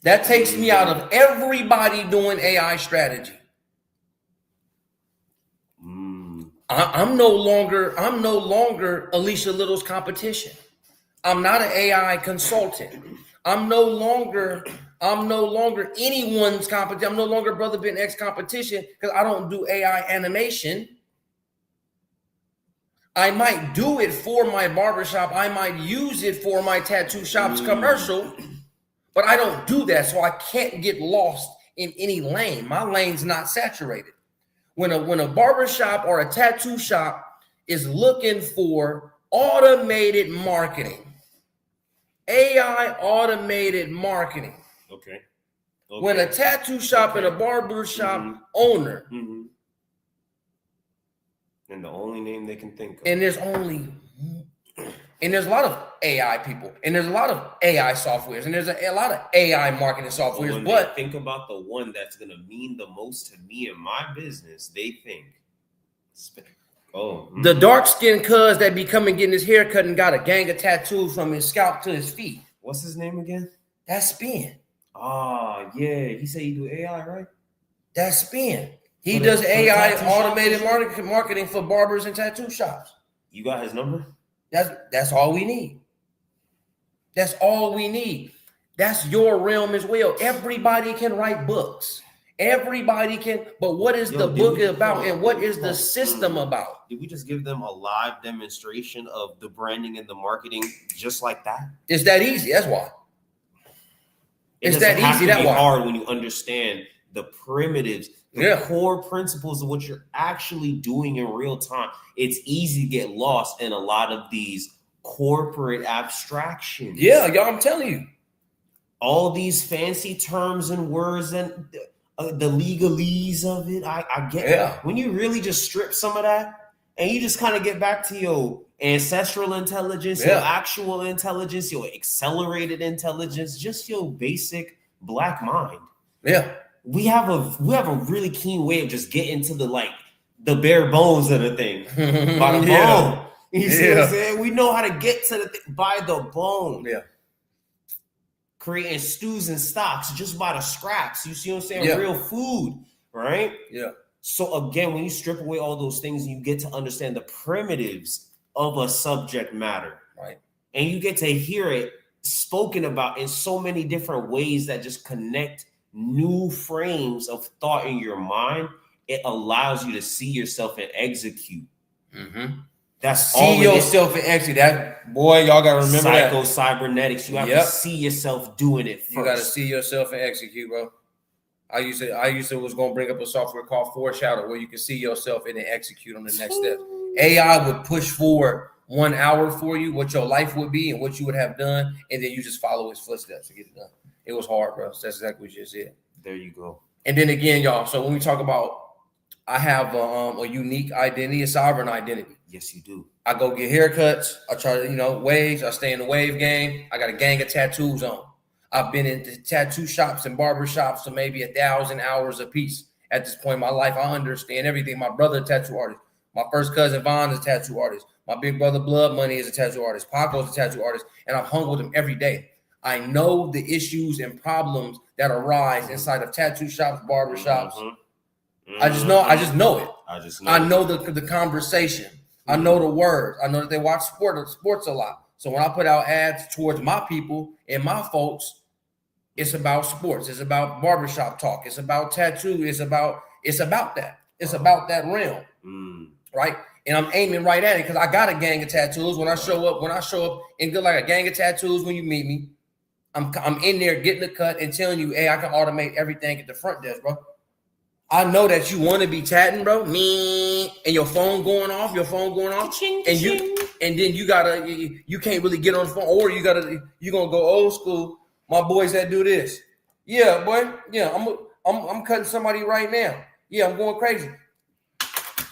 That takes me out of everybody doing AI strategy. I'm no longer Alicia Little's competition. I'm not an AI consultant. I'm no longer anyone's competition. I'm no longer Brother Ben X competition because I don't do AI animation. I might do it for my barbershop. I might use it for my tattoo shop's commercial. But I don't do that, so I can't get lost in any lane. My lane's not saturated. When a barbershop or a tattoo shop is looking for automated marketing, AI automated marketing. Okay. When a tattoo shop and a barber shop owner, and the only name they can think of, and there's a lot of AI people, and there's a lot of AI softwares, and there's a lot of AI marketing softwares. But think about the one that's going to mean the most to me and my business, they think, the dark-skinned cuz that be coming getting his hair cut and got a gang of tattoos from his scalp to his feet. What's his name again? That's Spin. Ah, yeah. He said you do AI, right? That's Spin. He does AI automated marketing for barbers and tattoo shops. You got his number? That's all we need. That's all we need. That's your realm as well. Everybody can write books. Everybody can, but what is the book about and what is the system about? Did we just give them a live demonstration of the branding and the marketing just like that? It's that easy. That's why. It's that easy. That's hard when you understand the primitives, the core principles of what you're actually doing in real time. It's easy to get lost in a lot of these corporate abstractions. Yeah, y'all, I'm telling you. All these fancy terms and words and the legalese of it. I get it. When you really just strip some of that and you just kind of get back to your ancestral intelligence, your actual intelligence, your accelerated intelligence, just your basic black mind. Yeah. We have a really keen way of just getting to the bare bones of the thing. By the bone. You see what I'm saying? We know how to get to the thing by the bone. Yeah. Creating stews and stocks just by the scraps. You see what I'm saying? Yeah. Real food, right? Yeah. So again, when you strip away all those things, you get to understand the primitives of a subject matter, right? And you get to hear it spoken about in so many different ways that just connect new frames of thought in your mind. It allows you to see yourself and execute. Mm-hmm. That's see yourself and execute. That boy, y'all gotta remember cybernetics. You have to see yourself doing it first. You gotta see yourself and execute, bro. I used to was gonna bring up a software called Foreshadow where you can see yourself and then execute on the next step. AI would push forward 1 hour for you, what your life would be and what you would have done, and then you just follow his footsteps to get it done. It was hard, bro. So that's exactly what you just said. There you go. And then again, y'all. So when we talk about, I have a unique identity, a sovereign identity. Yes, you do. I go get haircuts. I try to, waves. I stay in the wave game. I got a gang of tattoos on. I've been in tattoo shops and barber shops for maybe 1,000 hours a piece. At this point in my life, I understand everything. My brother, a tattoo artist. My first cousin, Vaughn, is a tattoo artist. My big brother, Blood Money, is a tattoo artist. Paco's a tattoo artist. And I've hung with him every day. I know the issues and problems that arise inside of tattoo shops, barber shops. Mm-hmm. I just know it. I know the conversation. I know the words. I know that they watch sports a lot. So when I put out ads towards my people and my folks, it's about sports. It's about barbershop talk. It's about tattoo. It's about that. It's about that realm, right? And I'm aiming right at it because I got a gang of tattoos. When I show up in good like a gang of tattoos, when you meet me, I'm in there getting the cut and telling you, hey, I can automate everything at the front desk, bro. I know that you want to be chatting, bro. Me and your phone going off, ka-ching, and then you can't really get on the phone, or you're gonna go old school. My boys that do this, yeah, boy, yeah, I'm cutting somebody right now. Yeah, I'm going crazy.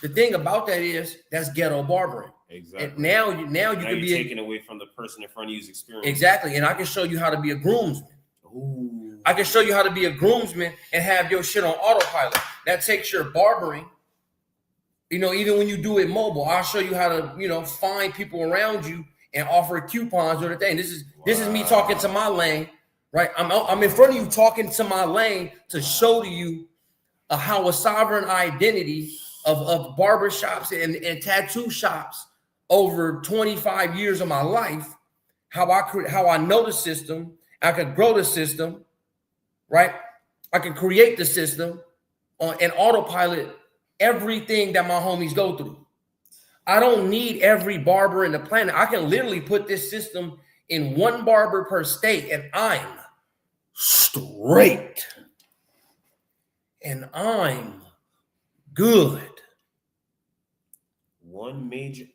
The thing about that is that's ghetto barbering. Exactly. And now you can be taken away from the person in front of you's experience. Exactly, and I can show you how to be a groomsman. Ooh. I can show you how to be a groomsman and have your shit on autopilot. That takes your barbering. Even when you do it mobile, I'll show you how to, find people around you and offer coupons or the thing. This is me talking to my lane, right? I'm in front of you talking to my lane to show to you how a sovereign identity of barbershops and tattoo shops over 25 years of my life, how I know the system, I could grow the system, right? I can create the system and autopilot everything that my homies go through. I don't need every barber in the planet. I can literally put this system in one barber per state and I'm straight. And I'm good. One major,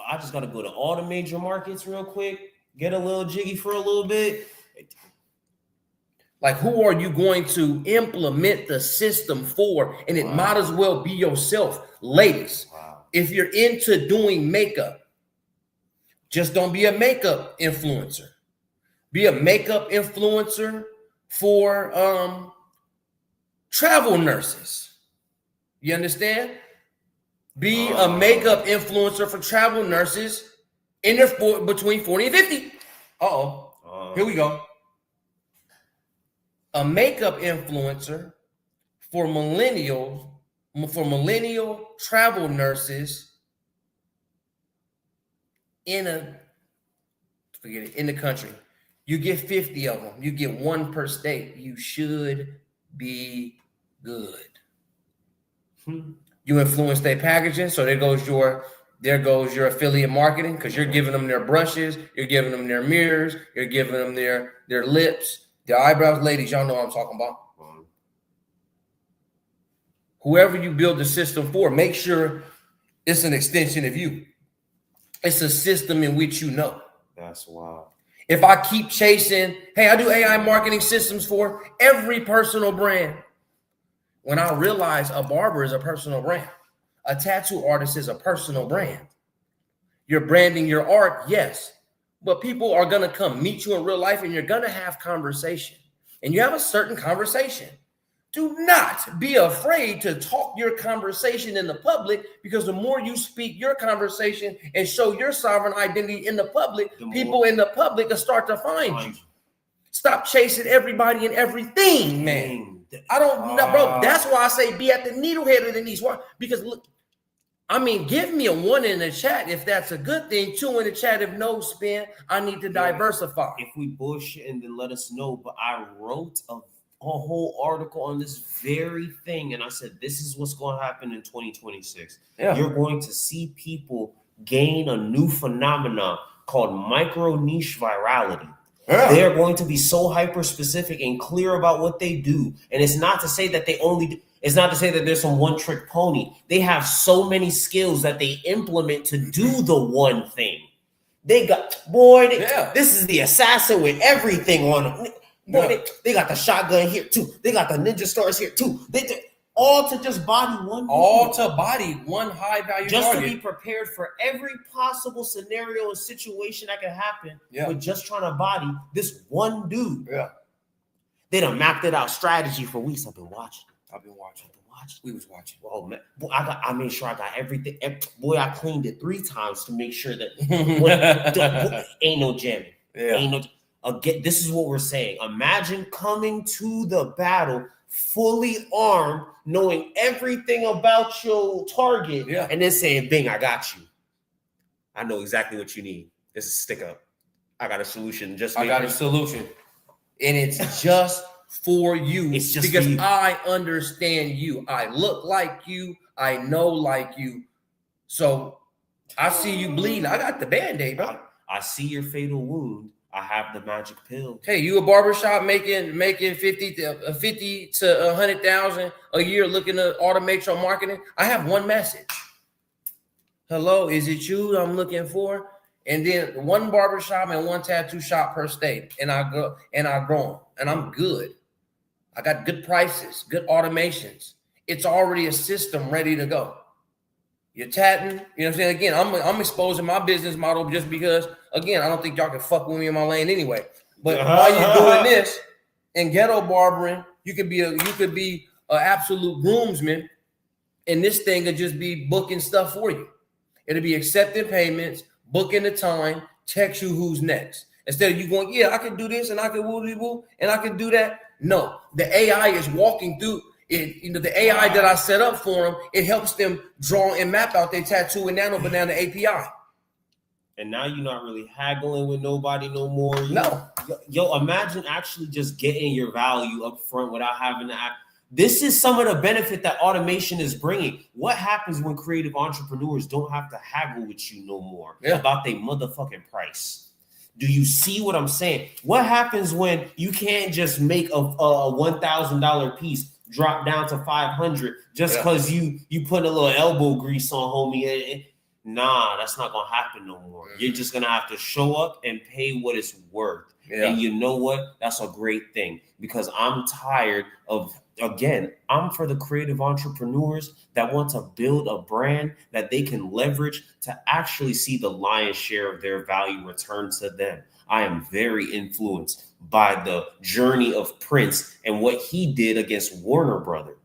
I just got to go to all the major markets real quick, get a little jiggy for a little bit. Like, who are you going to implement the system for? And it might as well be yourself. Ladies, if you're into doing makeup, just don't be a makeup influencer. Be a makeup influencer for travel nurses. You understand? Be a makeup influencer for travel nurses in their between 40 and 50. Here we go. A makeup influencer for millennial travel nurses in the country. You get 50 of them. You get one per state. You should be good. You influence their packaging, so there goes your affiliate marketing, because you're giving them their brushes, you're giving them their mirrors, you're giving them their lips, their eyebrows. Ladies, y'all know what I'm talking about. Whoever you build the system for, make sure it's an extension of you. It's a system in which you know. That's wild. If I keep chasing, hey, I do AI marketing systems for every personal brand. When I realize a barber is a personal brand, a tattoo artist is a personal brand. You're branding your art, yes, but people are going to come meet you in real life, and you're going to have conversation, and you have a certain conversation. Do not be afraid to talk your conversation in the public, because the more you speak your conversation and show your sovereign identity in the public, people in the public will start to find you. Stop chasing everybody and everything, man. I don't know, bro. That's why I say be at the needlehead of the knees. Why? Because look, I mean, give me a 1 in the chat if that's a good thing. 2 in the chat if no, spin. I need to diversify. If we bullshit, and then let us know. But I wrote a whole article on this very thing, and I said this is what's going to happen in 2026. Yeah. You're going to see people gain a new phenomenon called micro niche virality. Yeah. They are going to be so hyper specific and clear about what they do, and it's not to say that they only do. It's not to say that there's some one trick pony. They have so many skills that they implement to do the one thing. They got, this is the assassin with everything on them. Boy, they got the shotgun here too. They got the ninja stars here too. All to just body one. All to body one high value just target. To be prepared for every possible scenario and situation that can happen. Yeah. With just trying to body this one dude. Yeah. They done mapped it out strategy for weeks. I've been watching. We was watching. Oh man, boy, I made sure I got everything. Boy, I cleaned it 3 times to make sure that ain't no jamming. Yeah. Ain't no. Again, this is what we're saying. Imagine coming to the battle fully armed, knowing everything about your target, and then saying, "Bing, I got you. I know exactly what you need. This is stick up. I got a solution. I got a solution, and it's just." For you, it's just because you. I understand you. I look like you. I know like you. So I see you bleeding. I got the Band-Aid, bro. I see your fatal wound. I have the magic pill. Hey, you a barbershop making 50 to 100,000 a year looking to automate your marketing? I have one message. Hello, is it you I'm looking for? And then one barbershop and one tattoo shop per state. And I grow them. And I'm good. I got good prices, good automations. It's already a system ready to go. You're tatting, you know what I'm saying? Again, I'm exposing my business model just because, again, I don't think y'all can fuck with me in my lane anyway. But while you're doing this in ghetto barbering, you could be an absolute groomsman, and this thing could just be booking stuff for you. It'll be accepting payments, booking the time, text you who's next. Instead of you going, yeah, I can do this and I can woo and I can do that. No, the AI is walking through it. You know, the AI that I set up for them, it helps them draw and map out their tattoo and Nano Banana API. And now you're not really haggling with nobody no more. No. Yo, imagine actually just getting your value up front without having to act. This is some of the benefit that automation is bringing. What happens when creative entrepreneurs don't have to haggle with you no more about their motherfucking price? Do you see what I'm saying? What happens when you can't just make a $1,000 piece drop down to $500 just because you put a little elbow grease on, homie? Nah, that's not gonna happen no more. You're just gonna have to show up and pay what it's worth. And you know what? That's a great thing, because I'm tired of, again, I'm for the creative entrepreneurs that want to build a brand that they can leverage to actually see the lion's share of their value return to them. I am very influenced by the journey of Prince and what he did against Warner Brothers.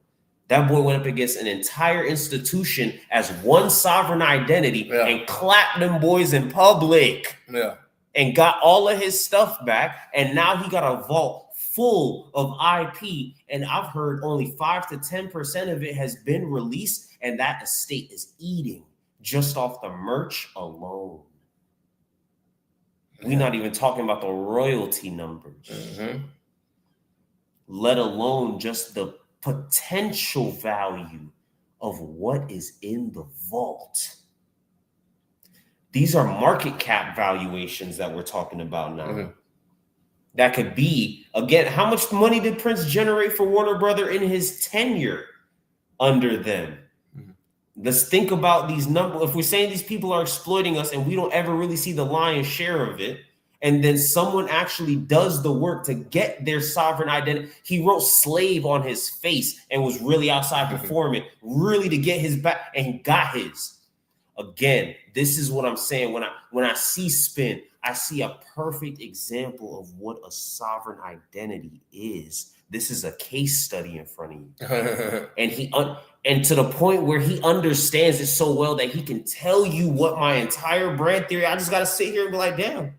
That boy went up against an entire institution as one sovereign identity and clapped them boys in public. Yeah. And got all of his stuff back, and now he got a vault full of IP, and I've heard only 5 to 10% of it has been released, and that estate is eating just off the merch alone. We're not even talking about the royalty numbers, let alone just the potential value of what is in the vault. These are market cap valuations that we're talking about now. That could be, again, how much money did Prince generate for Warner Brother in his tenure under them? Let's think about these numbers. If we're saying these people are exploiting us and we don't ever really see the lion's share of it, and then someone actually does the work to get their sovereign identity. He wrote slave on his face and was really outside performing, really to get his back, and he got his. Again, this is what I'm saying. When I see Spin, I see a perfect example of what a sovereign identity is. This is a case study in front of you. And to the point where he understands it so well that he can tell you what my entire brand theory, I just got to sit here and be like, damn,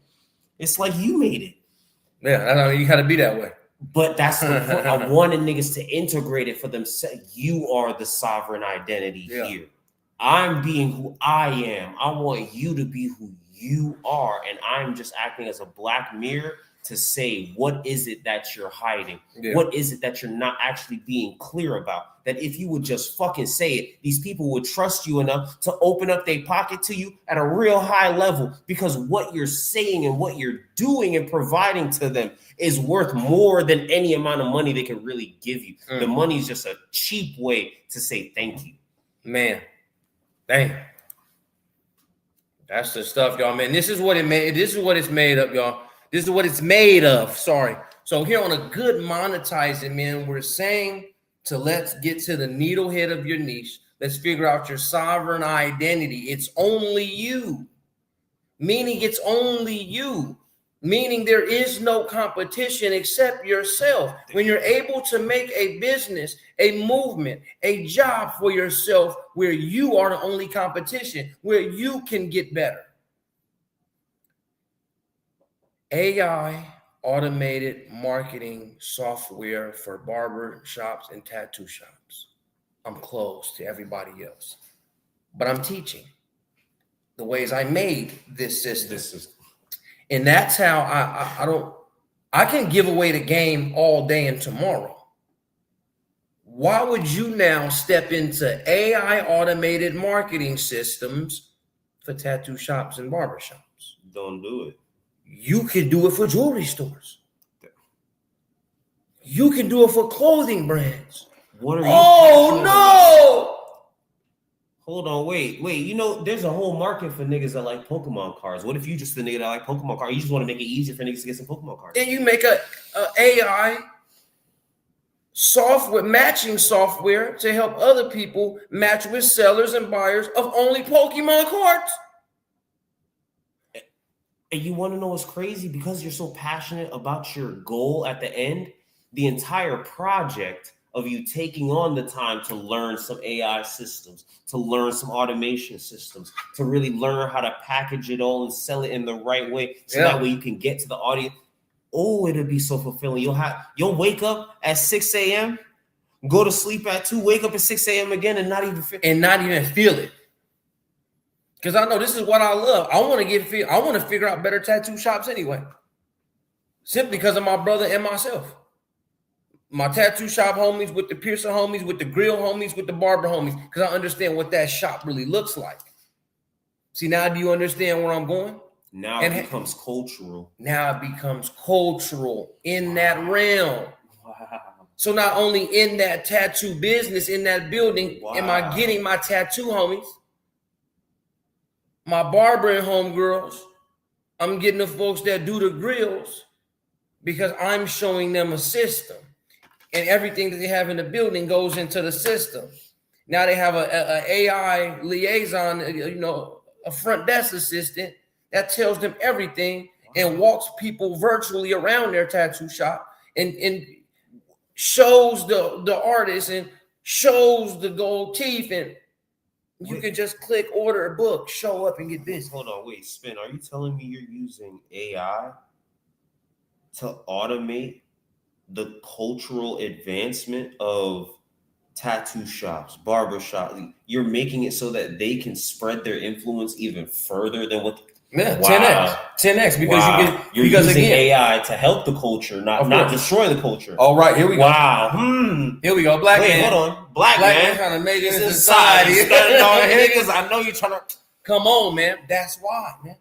it's like you made it. Yeah, you got to be that way. But that's the point. I wanted niggas to integrate it for themselves. You are the sovereign identity here. I'm being who I am. I want you to be who you are. And I'm just acting as a black mirror to say, what is it that you're hiding? What is it that you're not actually being clear about? That if you would just fucking say it, these people would trust you enough to open up their pocket to you at a real high level, because what you're saying and what you're doing and providing to them is worth more than any amount of money they can really give you. The money is just a cheap way to say thank you. Man, dang. That's the stuff, y'all, man. This is what it made. This is what it's made of, y'all. This is what it's made of. Sorry. So here on a good Monetize It, man, we're saying to let's get to the needlehead of your niche. Let's figure out your sovereign identity. It's only you. Meaning it's only you. Meaning there is no competition except yourself. When you're able to make a business, a movement, a job for yourself where you are the only competition, where you can get better. AI automated marketing software for barber shops and tattoo shops. I'm close to everybody else, but I'm teaching the ways I made this system. And that's how I can give away the game all day and tomorrow. Why would you now step into AI automated marketing systems for tattoo shops and barber shops? Don't do it. You could do it for jewelry stores. You can do it for clothing brands. What are you? Oh no! Hold on, wait. You know, there's a whole market for niggas that like Pokemon cards. What if you just the nigga that like Pokemon cards? You just want to make it easier for niggas to get some Pokemon cards. And you make a AI software, matching software to help other people match with sellers and buyers of only Pokemon cards. And you want to know what's crazy? Because you're so passionate about your goal at the end, the entire project of you taking on the time to learn some AI systems, to learn some automation systems, to really learn how to package it all and sell it in the right way, so that way you can get to the audience. Oh, it'll be so fulfilling. You'll wake up at 6 a.m., go to sleep at 2, wake up at 6 a.m. again, and not even feel it. Because I know this is what I love. I want to figure out better tattoo shops anyway. Simply because of my brother and myself. My tattoo shop homies, with the piercer homies, with the grill homies, with the barber homies, because I understand what that shop really looks like. See, now do you understand where I'm going? Now it becomes cultural. Now it becomes cultural in that realm. Wow. So not only in that tattoo business, in that building, am I getting my tattoo homies, my barber and homegirls, I'm getting the folks that do the grills, because I'm showing them a system. And everything that they have in the building goes into the system. Now they have a AI liaison, a front desk assistant that tells them everything and walks people virtually around their tattoo shop and shows the artist and shows the gold teeth, and you can just click, order a book, show up, and get busy. Hold on, wait, Spin. Are you telling me you're using AI to automate the cultural advancement of tattoo shops, barber shops? You're making it so that they can spread their influence even further than what Yeah, Wow. 10x because you're using AI to help the culture, not destroy the culture. All right, here we go. Wow. Here we go. Black man. Hold on. Black man trying to make it in society. society. Niggas, I know you're trying to. Come on, man. That's why, man.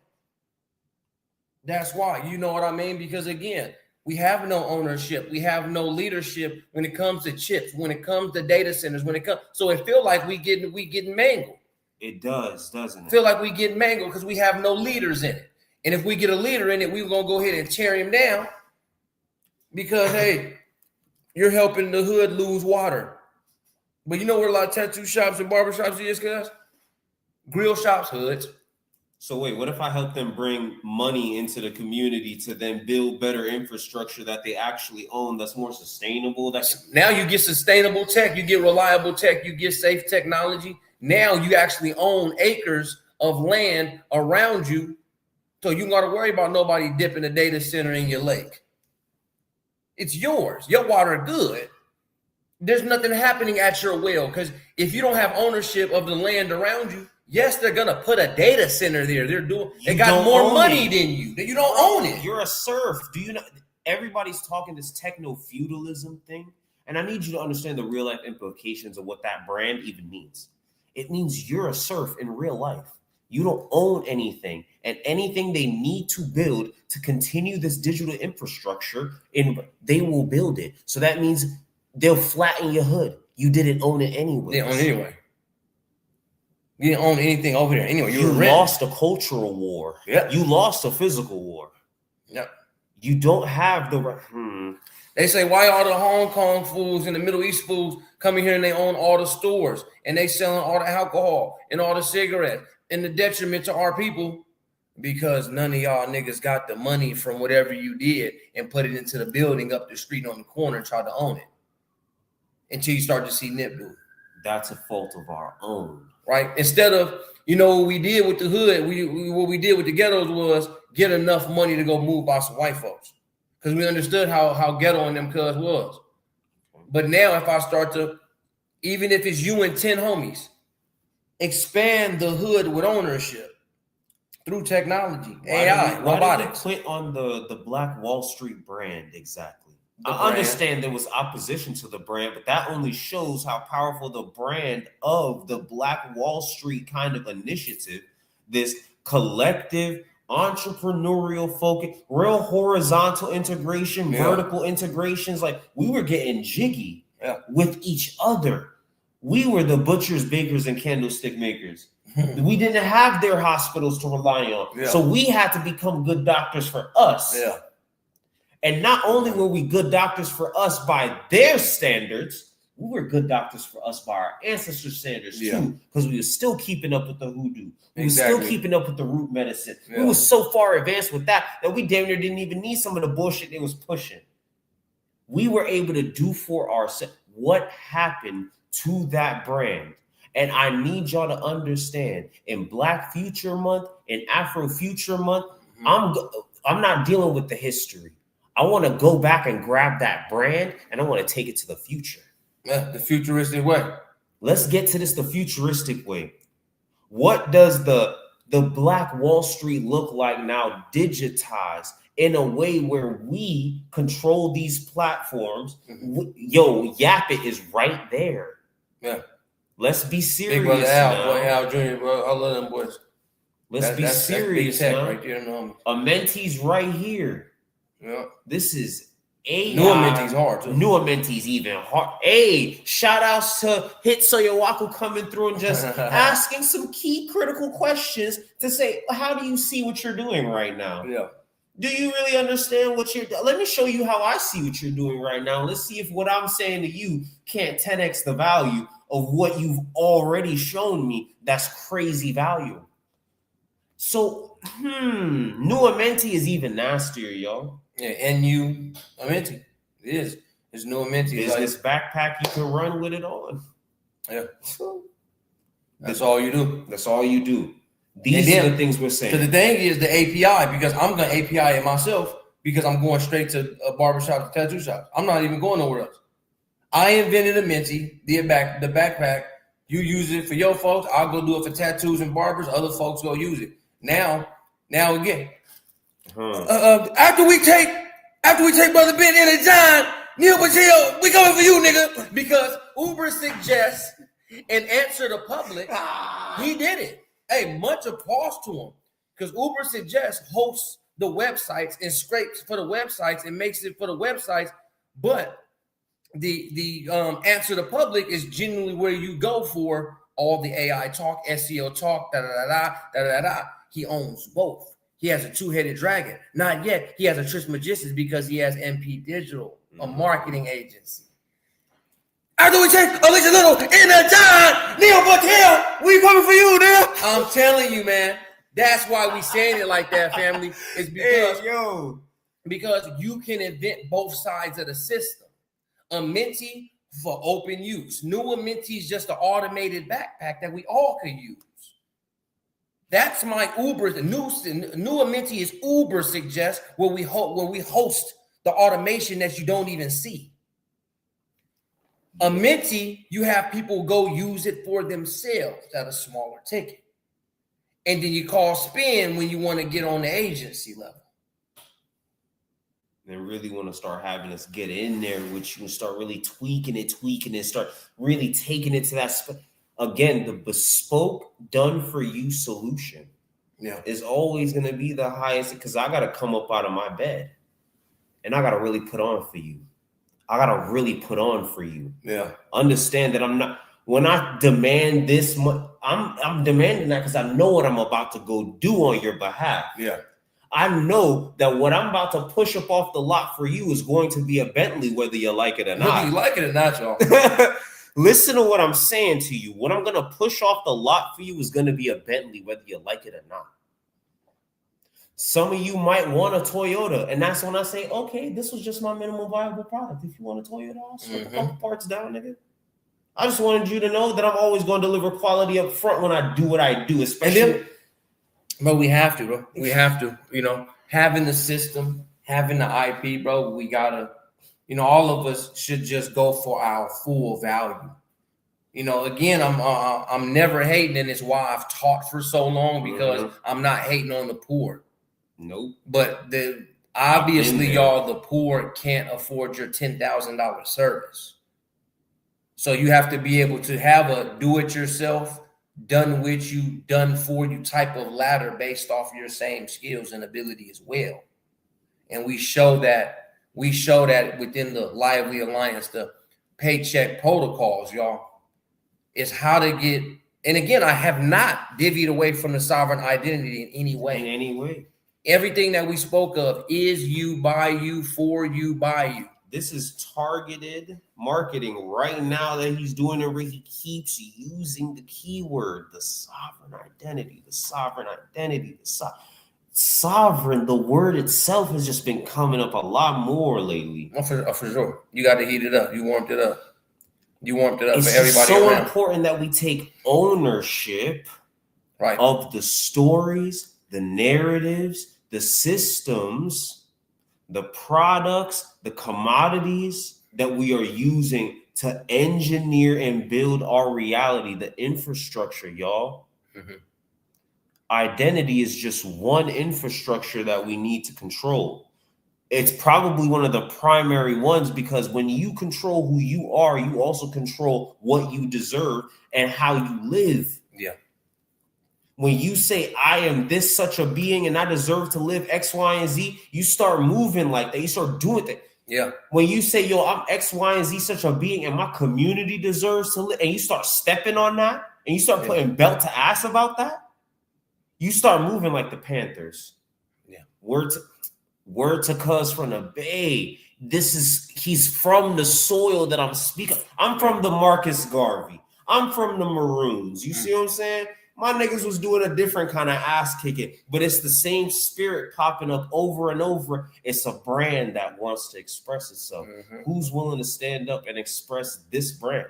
That's why. You know what I mean? Because again, we have no ownership. We have no leadership when it comes to chips, when it comes to data centers, so it feel like we getting mangled. It does, doesn't it? Feel like we get mangled because we have no leaders in it. And if we get a leader in it, we're gonna go ahead and tear him down because hey, you're helping the hood lose water. But you know where a lot of tattoo shops and barber shops is, guys? Grill shops, hoods. So wait, what if I help them bring money into the community to then build better infrastructure that they actually own that's more sustainable? Now you get sustainable tech, you get reliable tech, you get safe technology. Now you actually own acres of land around you, so you got to worry about nobody dipping a data center in your lake. It's yours. Your water good. There's nothing happening at your well because if you don't have ownership of the land around you, yes, they're gonna put a data center there. They got more money than you. You don't own it. You're a serf. Do you know? Everybody's talking this techno feudalism thing, and I need you to understand the real life implications of what that brand even means. It means you're a serf in real life. You don't own anything, and anything they need to build to continue this digital infrastructure, they will build it. So that means they'll flatten your hood. You didn't own it anyway. They own it anyway. You didn't own anything over there anyway. You lost a cultural war. Yeah. You lost a physical war. Yep. You don't have the. They say, why all the Hong Kong fools and the Middle East fools coming here and they own all the stores and they selling all the alcohol and all the cigarettes in the detriment to our people? Because none of y'all niggas got the money from whatever you did and put it into the building up the street on the corner and tried to own it until you start to see Nip do it. That's a fault of our own. Right? Instead of, what we did with the hood, what we did with the ghettos was get enough money to go move by some white folks. Because we understood how ghetto in them cuz was. But now if I start to, even if it's you and 10 homies, expand the hood with ownership through technology, AI, robotics. Why did you quit on the Black Wall Street brand exactly? I understand there was opposition to the brand, but that only shows how powerful the brand of the Black Wall Street kind of initiative, this collective entrepreneurial focus, real horizontal integration, vertical integrations. Like we were getting jiggy with each other. We were the butchers, bakers, and candlestick makers. We didn't have their hospitals to rely on. So we had to become good doctors for us. Yeah. And not only were we good doctors for us by their standards, we were good doctors for us by our ancestors' standards too, because we were still keeping up with the hoodoo. We were still keeping up with the root medicine. We were so far advanced with that we damn near didn't even need some of the bullshit they was pushing. We were able to do for ourselves. What happened to that brand? And I need y'all to understand, in Black Future Month, in Afro Future Month, I'm not dealing with the history. I want to go back and grab that brand, and I want to take it to the future. Yeah, the futuristic way. Let's get to this the futuristic way. What does the Black Wall Street look like now, digitized in a way where we control these platforms? Yap It is right there. Yeah. Let's be serious. Big brother Al Jr., bro. I love them boys. Let's be serious. That's right there, a Menti's right here. Yeah. This is AI. New Menti's hard too. New Menti's even hard. Hey, shout outs to Hit Soyowaku coming through and just asking some key critical questions to say, how do you see what you're doing right now? Yeah. Do you really understand what you're doing? Let me show you how I see what you're doing right now. Let's see if what I'm saying to you can't 10x the value of what you've already shown me. That's crazy value. So, New Menti is even nastier, y'all. Yeah, NU Amenti. It is. It's New Amenti. It's this backpack you can run with it on. Yeah. That's all you do. That's all you do. These are the things we're saying. So the thing is the API, because I'm going to API it myself because I'm going straight to a barbershop, to tattoo shops. I'm not even going nowhere else. I invented a Menti, the backpack. You use it for your folks. I'll go do it for tattoos and barbers. Other folks go use it. Now Now again, after we take Brother Ben and John, Neil Patel, we coming for you, nigga. Because Uber suggests and answer the public, he did it. Hey, much applause to him. Because Uber suggests hosts the websites and scrapes for the websites and makes it for the websites, but the answer the public is genuinely where you go for all the AI talk, SEO talk, da. He owns both. He has a two-headed dragon. Not yet. He has a Trismegistus because he has MP Digital, a marketing agency. After we take Alicia Little in the John, Neil Patel, we coming for you, Neil. I'm telling you, man. That's why we saying it like that, family. It's because, because you can invent both sides of the system. A Minty for open use. Newer Minty is just an automated backpack that we all could use. That's my Uber. The newer Minty is Uber suggests where we host the automation that you don't even see. A Minty, you have people go use it for themselves at a smaller ticket. And then you call spin when you want to get on the agency level. And really want to start having us get in there, which you can start really tweaking it, start really taking it to that again, the bespoke done for you solution is always going to be the highest, because I got to come up out of my bed and I got to really put on for you. Yeah. Understand that I'm not, when I demand this much, I'm demanding that because I know what I'm about to go do on your behalf. Yeah. I know that what I'm about to push up off the lot for you is going to be a Bentley, whether you like it or not. Whether you like it or not, y'all. Listen to what I'm saying to you. What I'm going to push off the lot for you is going to be a Bentley, whether you like it or not. Some of you might want a Toyota, and that's when I say, okay, this was just my minimum viable product. If you want a Toyota, I'll slip a couple parts down, nigga. I just wanted you to know that I'm always going to deliver quality up front when I do what I do, especially. But we have to, bro. We have to, having the system, having the IP, bro. We gotta, all of us should just go for our full value. Again, I'm never hating, and it's why I've taught for so long, because I'm not hating on the poor. Nope. But obviously, y'all, the poor can't afford your $10,000 service. So you have to be able to have a do-it-yourself, done with you, done for you type of ladder based off your same skills and ability as well. And we show that within the Lively Alliance, the paycheck protocols, y'all, is how to get. And again, I have not divvied away from the sovereign identity in any way. Everything that we spoke of is you, by you, for you, by you. This is targeted marketing right now that he's doing it, where he keeps using the keyword, the sovereign identity, sovereign. The word itself has just been coming up a lot more lately. Oh, for sure. You got to heat it up. You warmed it up. It's for everybody so around. Important that we take ownership of the stories, the narratives, the systems, the products, the commodities that we are using to engineer and build our reality, the infrastructure, y'all. Identity is just one infrastructure that we need to control. It's probably one of the primary ones, because when you control who you are, you also control what you deserve and how you live. Yeah. When you say, I am this such a being and I deserve to live X, Y, and Z, you start moving like that. You start doing that. Yeah. When you say, yo, I'm X, Y, and Z such a being and my community deserves to live, and you start stepping on that and you start putting belt to ass about that, you start moving like the Panthers. Yeah. Word to Cuz from the Bay. He's from the soil that I'm speaking. I'm from the Marcus Garvey. I'm from the Maroons. You see what I'm saying? My niggas was doing a different kind of ass kicking, but it's the same spirit popping up over and over. It's a brand that wants to express itself. Who's willing to stand up and express this brand?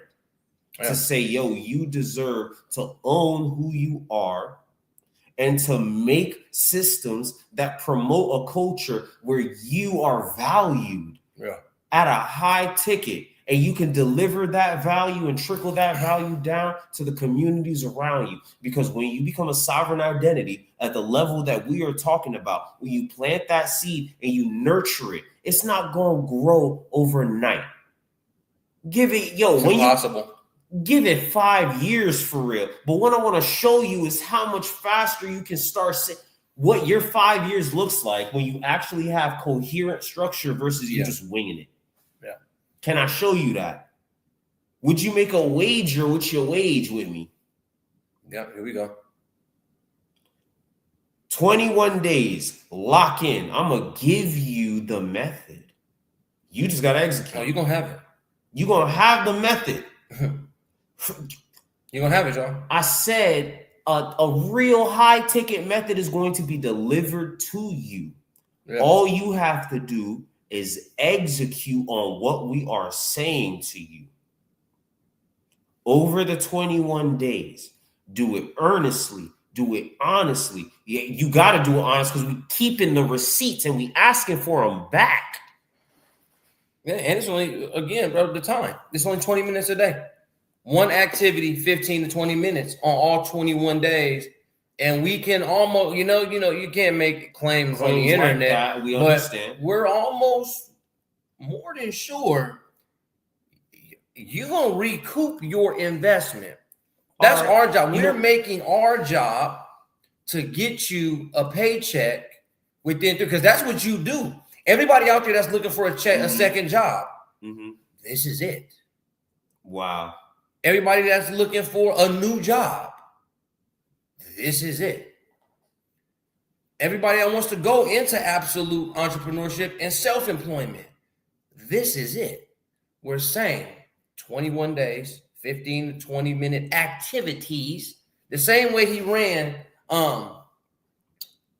To say, yo, you deserve to own who you are and to make systems that promote a culture where you are valued at a high ticket. And you can deliver that value and trickle that value down to the communities around you. Because when you become a sovereign identity at the level that we are talking about, when you plant that seed and you nurture it, it's not going to grow overnight. Give it, it's impossible. Give it 5 years for real. But what I want to show you is how much faster you can start what your 5 years looks like when you actually have coherent structure versus you just winging it. Yeah. Can I show you that? Would you make a wager with your wage with me? Yeah, here we go. 21 days, lock in. I'm going to give you the method. You just got to execute. Oh, you're going to have it. You're going to have the method. You're going to have it, y'all. I said a real high ticket method is going to be delivered to you. Yeah. All you have to do is execute on what we are saying to you. Over the 21 days, do it earnestly, do it honestly. You got to do it honest because we keeping the receipts and we asking for them back. Yeah, and it's only, again, bro, the time. It's only 20 minutes a day. One activity, 15 to 20 minutes on all 21 days. And we can almost, you can't make claims on the internet. Like that, we understand. We're almost more than sure you're going to recoup your investment. That's our job. We're making our job to get you a paycheck within, because that's what you do. Everybody out there that's looking for a second job, this is it. Wow. Everybody that's looking for a new job, this is it. Everybody that wants to go into absolute entrepreneurship and self-employment, this is it. We're saying 21 days, 15 to 20 minute activities, the same way he ran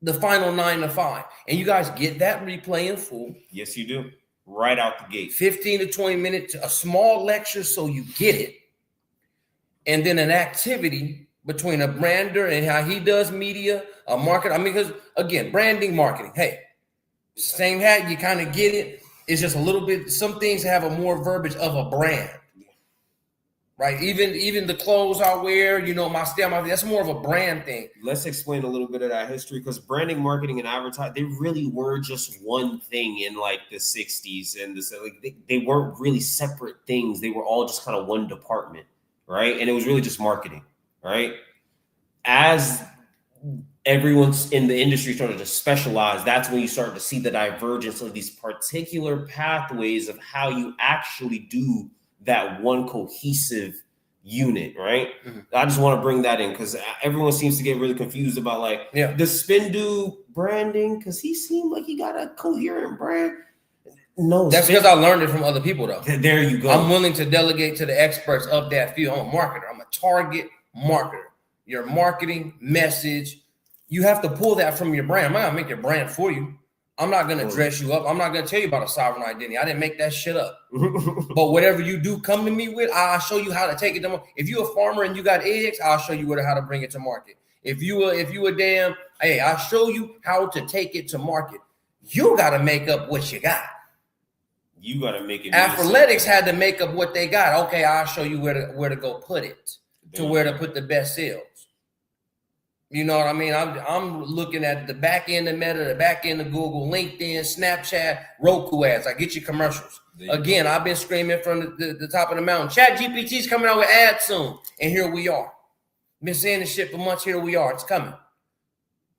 the final 9 to 5. And you guys get that replay in full. Yes, you do. Right out the gate. 15 to 20 minutes, a small lecture so you get it. And then an activity between a brander and how he does media, a market. I mean, because again, branding, marketing. Hey, same hat, you kind of get it. It's just a little bit, some things have a more verbiage of a brand. Right? Even the clothes I wear, my style, that's more of a brand thing. Let's explain a little bit of that history, because branding, marketing, and advertising, they really were just one thing in like the 60s. And they weren't really separate things. They were all just kind of one department. Right. And it was really just marketing. Right. As everyone's in the industry started to specialize, that's when you start to see the divergence of these particular pathways of how you actually do that one cohesive unit. Right. I just want to bring that in because everyone seems to get really confused about the spin dude branding, because he seemed like he got a coherent brand. No, that's because I learned it from other people, though. There you go. I'm willing to delegate to the experts of that field. I'm a marketer. I'm a target marketer. Your marketing message, you have to pull that from your brand. I'm not gonna make your brand for you. I'm not gonna dress you up. I'm not gonna tell you about a sovereign identity. I didn't make that shit up. But whatever you do come to me with, I'll show you how to take it to market. If you're a farmer and you got eggs, I'll show you how to bring it to market. If you I'll show you how to take it to market. You gotta make up what you got. You got to make it. Athletics had to make up what they got. Okay, I'll show you where to go put it, to where to put the best sales. You know what I mean? I'm looking at the back end of Meta, the back end of Google, LinkedIn, Snapchat, Roku ads. I get you commercials. Again, I've been screaming from the top of the mountain. ChatGPT's coming out with ads soon, and here we are. Been saying this shit for months. Here we are. It's coming.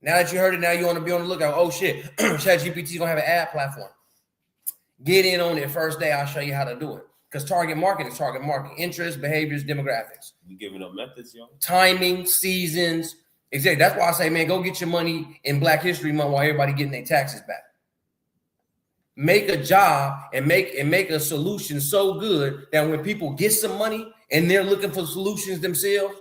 Now that you heard it, now you want to be on the lookout. Oh shit, ChatGPT's gonna have an ad platform. Get in on it first day. I'll show you how to do it. Because target marketing is target marketing. Interests, behaviors, demographics. We giving up methods, yo. Timing, seasons. Exactly. That's why I say, man, go get your money in Black History Month while everybody getting their taxes back. Make a job and make a solution so good that when people get some money and they're looking for solutions themselves,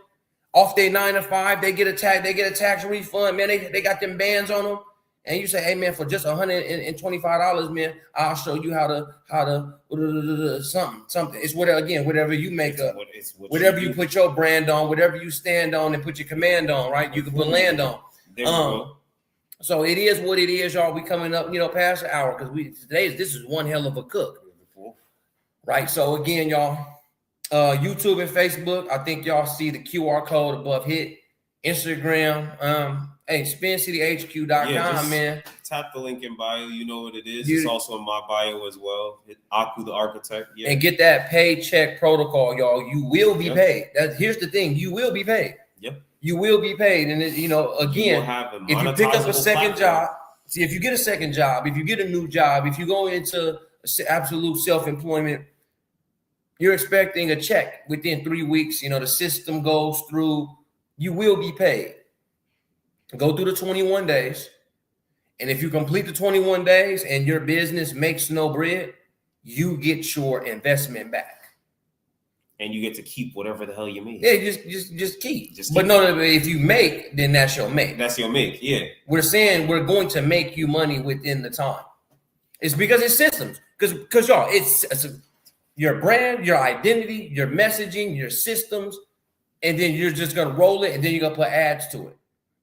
off their 9 to 5, they get a tax refund. Man, they got them bands on them. And you say, hey man, for just $125, man, I'll show you how to something. It's whatever you make up, whatever you put your brand on, whatever you stand on and put your command on, right? You can put land on. So it is what it is, y'all. We coming up, past the hour because this is one hell of a cook. Right. So again, y'all, YouTube and Facebook, I think y'all see the QR code above hit. Instagram, hey, SpinCityHQ.com, man. Tap the link in bio. You know what it is. It's also in my bio as well. Aku the Architect. Yeah. And get that paycheck protocol, y'all. You will be paid. Here's the thing. You will be paid. Yep. You will be paid. And, again, if you pick up a second job, see, if you get a second job, if you get a new job, if you go into absolute self-employment, you're expecting a check within 3 weeks. The system goes through. You will be paid. Go through the 21 days. And if you complete the 21 days and your business makes no bread, you get your investment back. And you get to keep whatever the hell you make. Yeah, just keep. But no, if you make, then that's your make. That's your make, yeah. We're saying we're going to make you money within the time. It's because it's systems. Because y'all, it's your brand, your identity, your messaging, your systems, and then you're just going to roll it, and then you're going to put ads to it.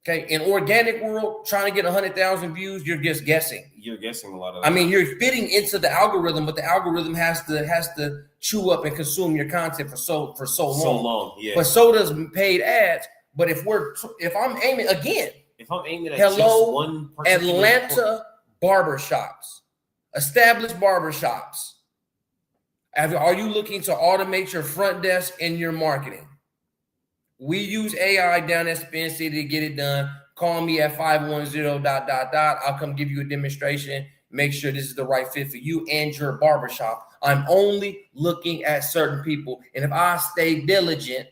Okay, in organic world, trying to get 100,000 views, you're just guessing. You're guessing a lot of that. I mean, you're fitting into the algorithm, but the algorithm has to chew up and consume your content for so long. So long, yeah. But so does paid ads. But if I'm aiming at just one Atlanta barbershops, established barbershops. Are you looking to automate your front desk and your marketing? We use AI down at Spin City to get it done. Call me at 510 ... I'll come give you a demonstration. Make sure this is the right fit for you and your barbershop. I'm only looking at certain people. And if I stay diligent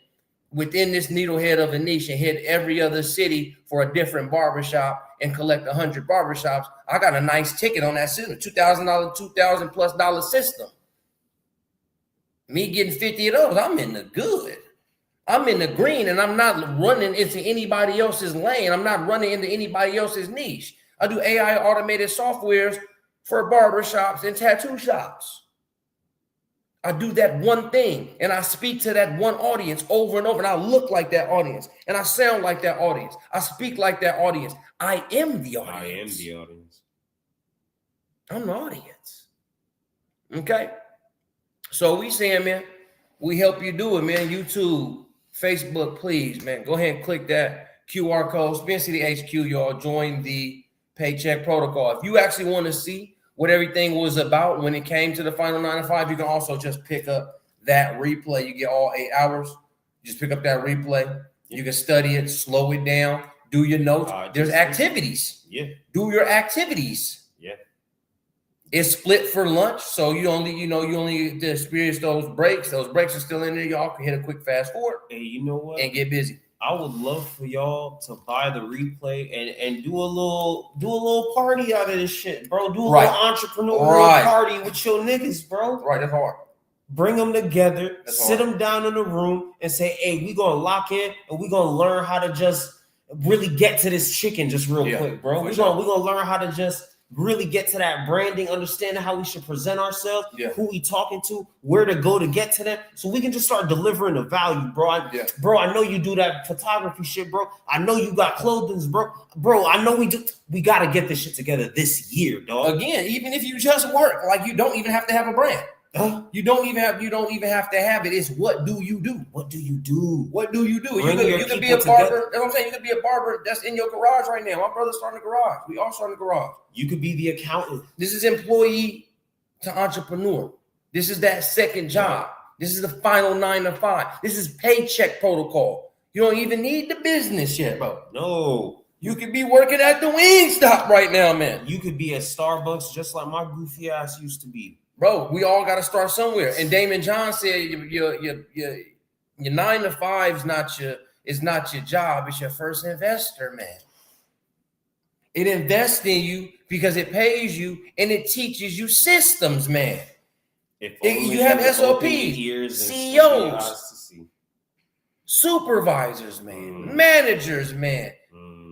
within this needlehead of a niche and hit every other city for a different barbershop and collect 100 barbershops, I got a nice ticket on that system, $2,000, $2,000+ system. Me getting 50 of those, I'm in the good. I'm in the green, and I'm not running into anybody else's lane. I'm not running into anybody else's niche. I do AI automated softwares for barbershops and tattoo shops. I do that one thing, and I speak to that one audience over and over, and I look like that audience, and I sound like that audience. I speak like that audience. I am the audience. I am the audience. I'm the audience. Okay? So we saying, man, we help you do it, man. YouTube, Facebook, please, man, go ahead and click that QR code. Spin City HQ, y'all. Join the paycheck protocol. If you actually want to see what everything was about when it came to the final 9 to 5, you can also just pick up that replay. You get all 8 hours. Just pick up that replay. You can study it, slow it down, do your notes. There's activities. Yeah. Do your activities. Yeah. It's split for lunch, so you only get to experience those breaks. Those breaks are still in there. Y'all can hit a quick fast forward. Hey, you know what? And get busy. I would love for y'all to buy the replay and do a little party out of this shit, bro. Do a little entrepreneurial party with your niggas, bro. Right, that's hard. Bring them together, sit them down in a room, and say, "Hey, we gonna lock in and we gonna learn how to just really get to this chicken just real quick, bro. We gonna learn how to just really get to that branding, understanding how we should present ourselves, who we talking to, where to go to get to them, so we can just start delivering the value, bro. Bro, I know you do that photography shit, bro. I know you got clothing, bro. Bro, I know we do. We got to get this shit together this year, dog. Again, even if you just work, like you don't even have to have a brand. You don't even have to have it. It's what do you do? What do you do? What do you do? You could be a barber. That's what I'm saying. You could be a barber that's in your garage right now. My brother's starting a garage. We all starting a garage. You could be the accountant. This is employee to entrepreneur. This is that second job. This is the final 9 to 5. This is paycheck protocol. You don't even need the business yet, bro. No. You could be working at the Wingstop right now, man. You could be at Starbucks just like my goofy ass used to be. Bro, we all got to start somewhere. And Damon John said your 9 to 5 is not your job. It's your first investor, man. It invests in you because it pays you and it teaches you systems, man. You have SOPs, CEOs, supervisors, man, managers, man.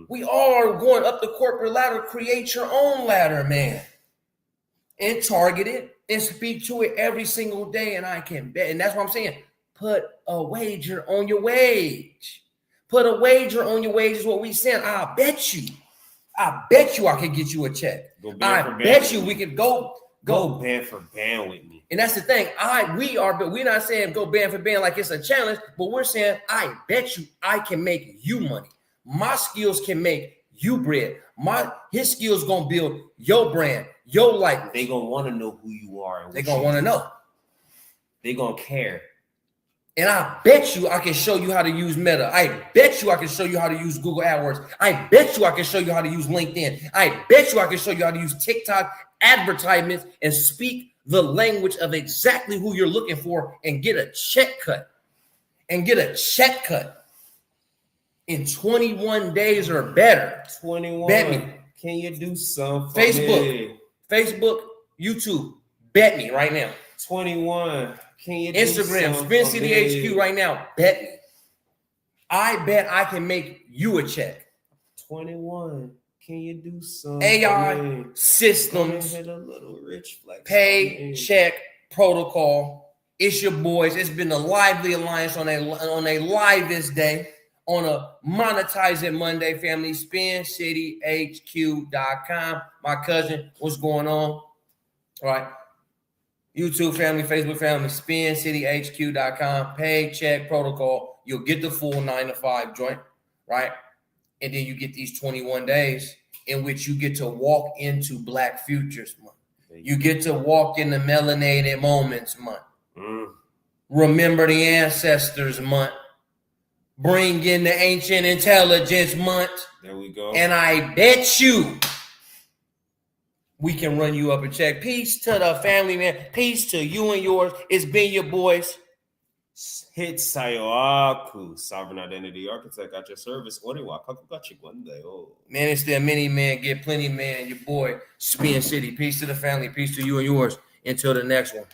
We all are going up the corporate ladder. Create your own ladder, man. And target it and speak to it every single day. And I can bet. And that's what I'm saying. Put a wager on your wage. Put a wager on your wage is what we saying. I bet you I can get you a check. I bet you we could go Go band for band with me. And that's the thing. But we're not saying go band for band like it's a challenge, but we're saying, I bet you I can make you money. My skills can make you bread. His skills gonna build your brand, your likeness. They gonna want to know who you are. And they gonna want to know. They gonna care. And I bet you I can show you how to use Meta. I bet you I can show you how to use Google AdWords. I bet you I can show you how to use LinkedIn. I bet you I can show you how to use TikTok advertisements and speak the language of exactly who you're looking for and get a check cut. In 21 days or better. 21. Bet me. Can you do something? Facebook, YouTube. Bet me right now. 21. Can you do Instagram, Spin City HQ right now. Bet me. I bet I can make you a check. 21. Can you do something? AI systems, hit a little rich flex. pay, check, protocol. It's your boys. It's been a lively alliance on a livest day on a Monetize It Monday, family. SpinCityHQ.com. My cousin, what's going on? All right. YouTube family, Facebook family, SpinCityHQ.com. Pay, check, protocol. You'll get the full 9 to 5 joint, right? And then you get these 21 days in which you get to walk into Black Futures Month. You get to walk in the Melanated Moments Month. Remember the Ancestors Month. Bring in the Ancient Intelligence Month. There we go. And I bet you we can run you up a check. Peace to the family, man. Peace to you and yours. It's been your boys. Hit Sayoaku, Sovereign Identity Architect at your service. Oh. Man, it's the mini man, get plenty man, your boy, Spin City. Peace to the family, peace to you and yours. Until the next one.